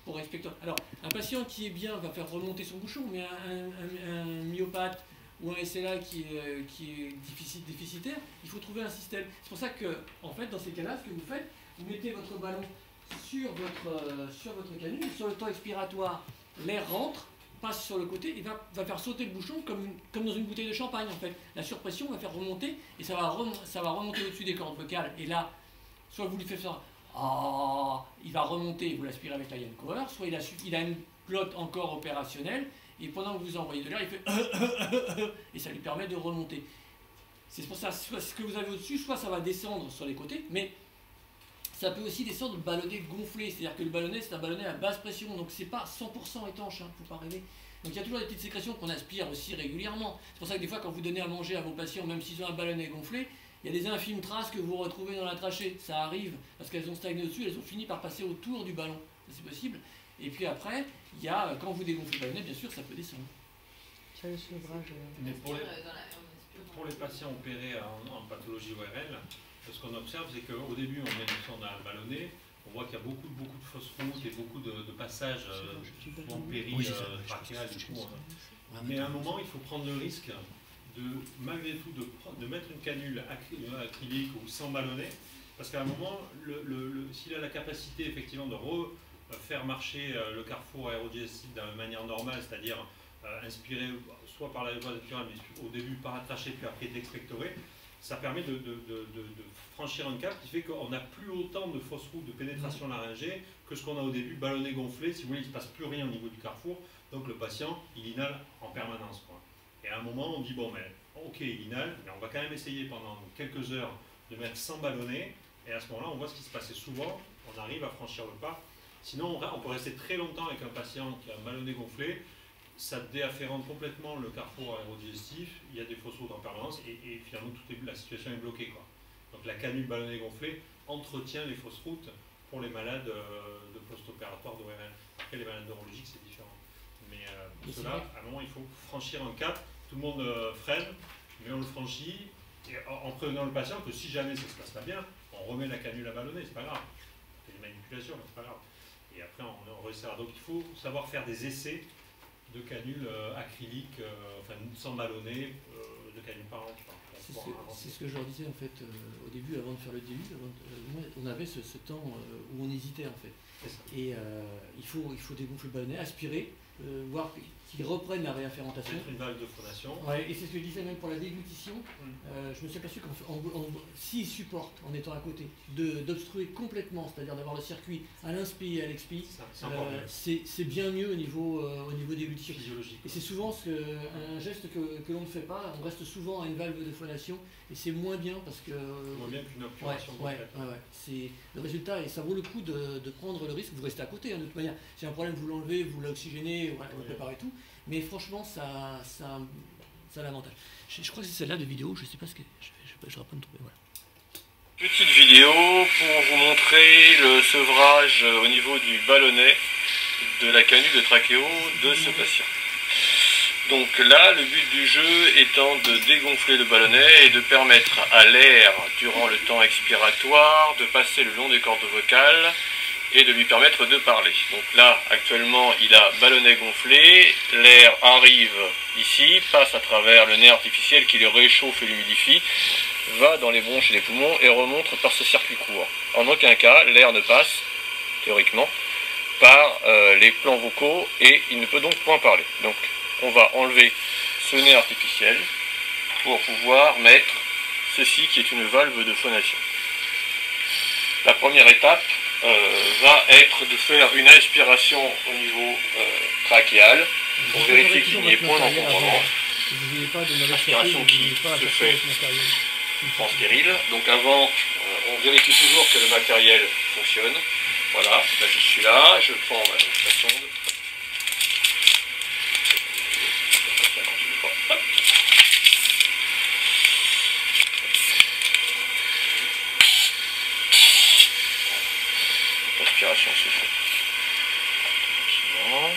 Speaker 1: pour expectoire. Alors, un patient qui est bien va faire remonter son bouchon, mais un myopathe ou un SLA qui est déficitaire, il faut trouver un système. C'est pour ça que, en fait, dans ces cas-là, ce que vous faites, vous mettez votre ballon sur votre canule, sur le temps expiratoire, l'air rentre, passe sur le côté et va faire sauter le bouchon comme dans une bouteille de champagne, en fait. La surpression va faire remonter et ça va remonter au-dessus des cordes vocales. Et là, soit vous lui faites ça, il va remonter, vous l'aspirez avec la Yann Coer, soit il a une glotte encore opérationnelle, et pendant que vous envoyez de l'air, il fait et ça lui permet de remonter. C'est pour ça, soit ce que vous avez au-dessus, soit ça va descendre sur les côtés, mais ça peut aussi descendre le ballonnet gonflé, c'est-à-dire que le ballonnet, c'est un ballonnet à basse pression, donc c'est pas 100% étanche, faut pas rêver. Donc il y a toujours des petites sécrétions qu'on aspire aussi régulièrement. C'est pour ça que des fois, quand vous donnez à manger à vos patients, même s'ils ont un ballonnet gonflé, il y a des infimes traces que vous retrouvez dans la trachée. Ça arrive, parce qu'elles ont stagné au-dessus, elles ont fini par passer autour du ballon. C'est possible. Et puis après, il y a, quand vous dégonflez le ballonnet, bien sûr, ça peut descendre.
Speaker 6: Mais pour les patients opérés en pathologie ORL, ce qu'on observe, c'est qu'au début, on a un ballonnet, on voit qu'il y a beaucoup de fausses routes et beaucoup de passages en péri-trachéal du coup. Mais à un moment, il faut prendre le risque malgré tout, de mettre une canule acrylique ou sans ballonnet, parce qu'à un moment, s'il a la capacité effectivement de refaire marcher le carrefour aérodigestif de manière normale, c'est-à-dire inspirer soit par la voie naturelle, mais au début par la trachée, puis après d'expectorer, ça permet de franchir un cap qui fait qu'on n'a plus autant de fausses routes de pénétration laryngée que ce qu'on a au début, ballonnet gonflé, si vous voulez, il ne se passe plus rien au niveau du carrefour, donc le patient, il inhale en permanence, quoi. Et à un moment, on dit, bon, mais ok, il inhale, mais on va quand même essayer pendant quelques heures de mettre sans ballonnet, et à ce moment-là, on voit ce qui se passait souvent, on arrive à franchir le pas. Sinon, on peut rester très longtemps avec un patient qui a un ballonnet gonflé, ça déafférente complètement le carrefour aérodigestif, il y a des fausses routes en permanence, et finalement, la situation est bloquée, quoi. Donc la canule ballonnet gonflé entretient les fausses routes pour les malades de post-opératoire d'ORL.
Speaker 8: Après, les malades neurologiques, c'est différent. Mais pour
Speaker 1: Mais
Speaker 8: cela, à un moment, il faut franchir un cap. Tout le monde freine, mais on le franchit. Et en prévenant le patient que si jamais ça ne se passe pas bien, on remet la canule à ballonner, c'est pas grave. On fait des manipulations, mais c'est pas grave. Et après, on resserre. Donc il faut savoir faire des essais de canules acryliques, enfin sans ballonner, de canules par an.
Speaker 1: C'est ce que je leur disais en fait au début, avant de faire le début, on avait ce temps où on hésitait en fait. Et il faut dégonfler le ballonnet, aspirer, voir qu'ils reprennent la réinfermentation.
Speaker 8: Mettre une valve de phonation.
Speaker 1: Ouais, et c'est ce que je disais même pour la déglutition. Je me suis aperçu s'ils supportent, en étant à côté, d'obstruer complètement, c'est-à-dire d'avoir le circuit à l'inspi et à l'expi, c'est bien mieux au niveau déglutition. Et c'est souvent un geste que l'on ne fait pas. On reste souvent à une valve de phonation et c'est moins bien parce que.
Speaker 8: Moins bien qu'une obturation.
Speaker 1: C'est le résultat et ça vaut le coup de prendre le risque. Vous restez à côté, hein, de toute manière. Si un problème, vous l'enlevez, vous l'oxygénez, vous préparez tout. Mais franchement, ça a l'avantage. Je crois que c'est celle-là de vidéo, je ne sais pas ce que. Je ne vais pas me trouver. Voilà.
Speaker 6: Petite vidéo pour vous montrer le sevrage au niveau du ballonnet de la canule de trachéo de ce patient. Donc là, le but du jeu étant de dégonfler le ballonnet et de permettre à l'air, durant le temps expiratoire, de passer le long des cordes vocales et de lui permettre de parler. Donc là, actuellement, il a ballonnet gonflé, l'air arrive ici, passe à travers le nez artificiel qui le réchauffe et l'humidifie, va dans les bronches et les poumons et remonte par ce circuit court. En aucun cas, l'air ne passe, théoriquement, par les plans vocaux et il ne peut donc point parler. Donc on va enlever ce nez artificiel pour pouvoir mettre ceci qui est une valve de phonation. La première étape va être de faire une aspiration au niveau trachéal pour vérifier qu'il n'y ait point d'encombrement. Aspiration qui se fait en stérile. Donc avant, on vérifie toujours que le matériel fonctionne. Voilà, là je suis là, je prends la sonde. L'aspiration se fait tranquillement.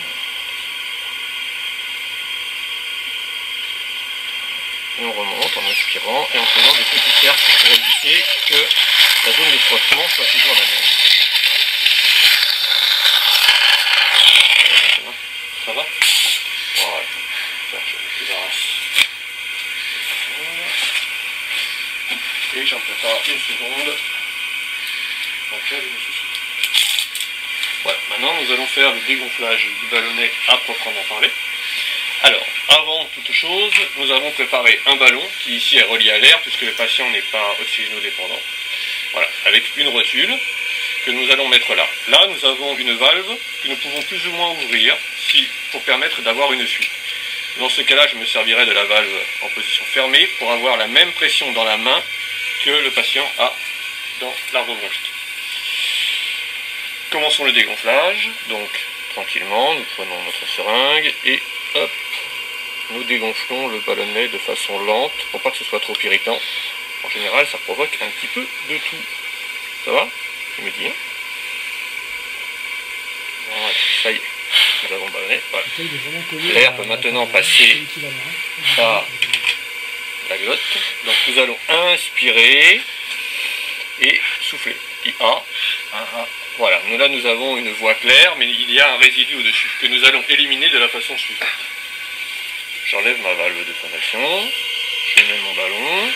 Speaker 6: Et on remonte en inspirant et en faisant des petits cercles pour éviter que la zone de frottement soit toujours la même. Ça va? Voilà. Ça, je me débarrasse. Et j'en prépare une seconde. En cas de nécessité. Voilà, maintenant nous allons faire le dégonflage du ballonnet à proprement parler. Alors, avant toute chose, nous avons préparé un ballon qui ici est relié à l'air puisque le patient n'est pas oxygénodépendant. Voilà, avec une rotule que nous allons mettre là. Là, nous avons une valve que nous pouvons plus ou moins ouvrir pour permettre d'avoir une fuite. Dans ce cas-là, je me servirai de la valve en position fermée pour avoir la même pression dans la main que le patient a dans l'arbre bronchique. Commençons le dégonflage. Donc, tranquillement, nous prenons notre seringue et hop, nous dégonflons le ballonnet de façon lente pour pas que ce soit trop irritant. En général, ça provoque un petit peu de tout. Ça va? Tu me dis, hein? Voilà, ça y est. Nous avons le ballonnet. Voilà. L'air peut maintenant passer par la glotte. Donc nous allons inspirer et souffler. IA. Voilà, là nous avons une voix claire, mais il y a un résidu au-dessus que nous allons éliminer de la façon suivante. J'enlève ma valve de phonation, je mets mon ballon,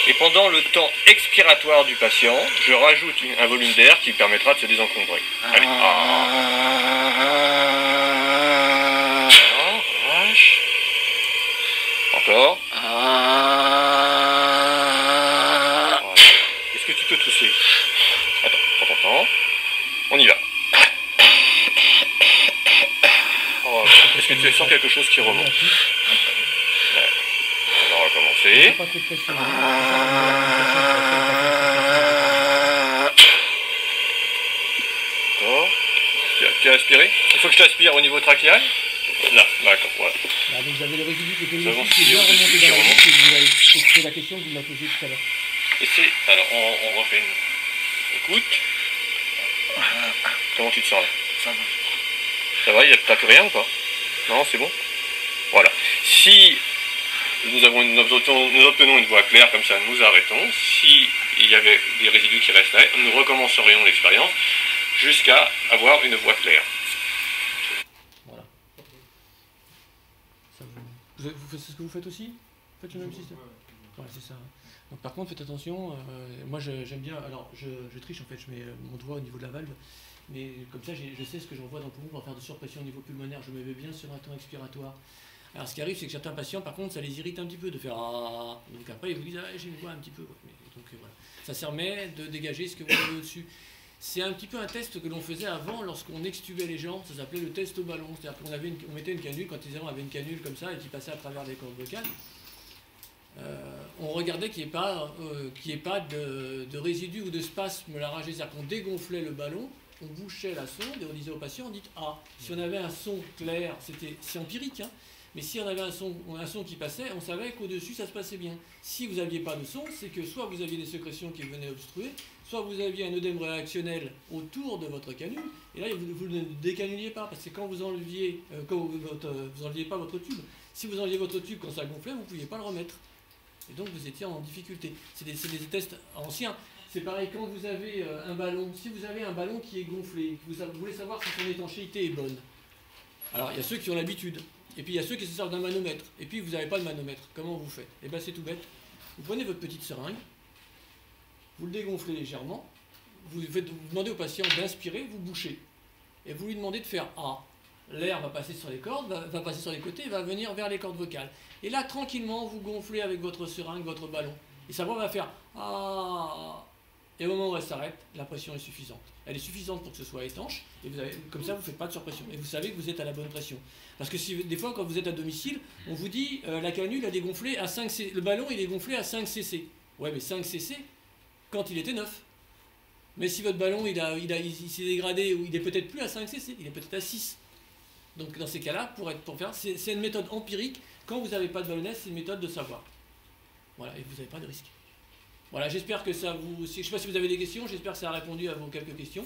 Speaker 6: et pendant le temps expiratoire du patient, je rajoute un volume d'air qui permettra de se désencombrer. Allez. Relâche. Encore. Voilà. Est-ce que tu peux tousser? Attends. On y va. Est-ce que tu sens quelque chose qui remonte? On va recommencer. D'accord. Tu as aspiré? Il faut que je t'aspire au niveau trachéal? Là, d'accord, voilà.
Speaker 1: Là, donc vous avez le résidu qui était ici, qui est bien remonté dans la bouche, c'est la question que vous m'avez posée tout à l'heure.
Speaker 6: Alors, on refait une écoute. Comment tu te sens là?
Speaker 9: Ça va.
Speaker 6: Ça va, il n'attaque rien ou pas? Non, c'est bon? Voilà. Si nous obtenons une voie claire comme ça, nous arrêtons. Si il y avait des résidus qui restaient, nous recommencerions l'expérience jusqu'à avoir une voie claire.
Speaker 1: Voilà. Ça c'est ce que vous faites aussi? Vous faites le même système? Voilà, c'est ça. Donc par contre, faites attention, moi j'aime bien, alors je triche en fait, je mets mon doigt au niveau de la valve, mais comme ça je sais ce que j'envoie dans le poumon pour faire de surpression au niveau pulmonaire, je me mets bien sur un temps expiratoire. Alors ce qui arrive, c'est que certains patients, par contre, ça les irrite un petit peu de faire ah. Donc après, ils vous disent ah, j'ai une voix un petit peu. Donc voilà. Ça permet de dégager ce que vous avez au-dessus. C'est un petit peu un test que l'on faisait avant lorsqu'on extubait les gens. Ça s'appelait le test au ballon. C'est-à-dire qu'on mettait une canule, quand les gens avaient une canule comme ça et qui passait à travers les cordes vocales. On regardait qu'il n'y ait pas de résidus ou de spasmes laryngés. C'est-à-dire qu'on dégonflait le ballon, on bouchait la sonde et on disait aux patients, on dit ah, si on avait un son clair, c'est empirique, hein. Mais si on avait un son qui passait, on savait qu'au-dessus, ça se passait bien. Si vous n'aviez pas de son, c'est que soit vous aviez des sécrétions qui venaient obstruer, soit vous aviez un œdème réactionnel autour de votre canule, et là, vous ne décanuliez pas, parce que quand vous enleviez, vous enleviez pas votre tube, si vous enleviez votre tube quand ça gonflait, vous ne pouviez pas le remettre. Et donc, vous étiez en difficulté. C'est des tests anciens. C'est pareil, quand vous avez un ballon, si vous avez un ballon qui est gonflé, vous voulez savoir si son étanchéité est bonne. Alors, il y a ceux qui ont l'habitude. Et puis il y a ceux qui se servent d'un manomètre. Et puis vous n'avez pas de manomètre. Comment vous faites? Eh bien c'est tout bête. Vous prenez votre petite seringue, vous le dégonflez légèrement, vous demandez au patient d'inspirer, vous bouchez. Et vous lui demandez de faire A. L'air va passer sur les cordes, va passer sur les côtés, va venir vers les cordes vocales. Et là, tranquillement, vous gonflez avec votre seringue, votre ballon. Et sa voix va faire A. Et au moment où elle s'arrête, la pression est suffisante. Elle est suffisante pour que ce soit étanche, et comme ça vous ne faites pas de surpression. Et vous savez que vous êtes à la bonne pression. Parce que des fois, quand vous êtes à domicile, on vous dit la canule a dégonflé à 5 cc. Le ballon il est gonflé à 5 cc. Ouais, mais 5 cc quand il était neuf. Mais si votre ballon il s'est dégradé, ou il est peut-être plus à 5 cc, il est peut-être à 6. Donc dans ces cas-là, c'est une méthode empirique. Quand vous n'avez pas de ballonnette, c'est une méthode de savoir. Voilà, et vous n'avez pas de risque. Voilà, j'espère que ça vous... Je ne sais pas si vous avez des questions, j'espère que ça a répondu à vos quelques questions.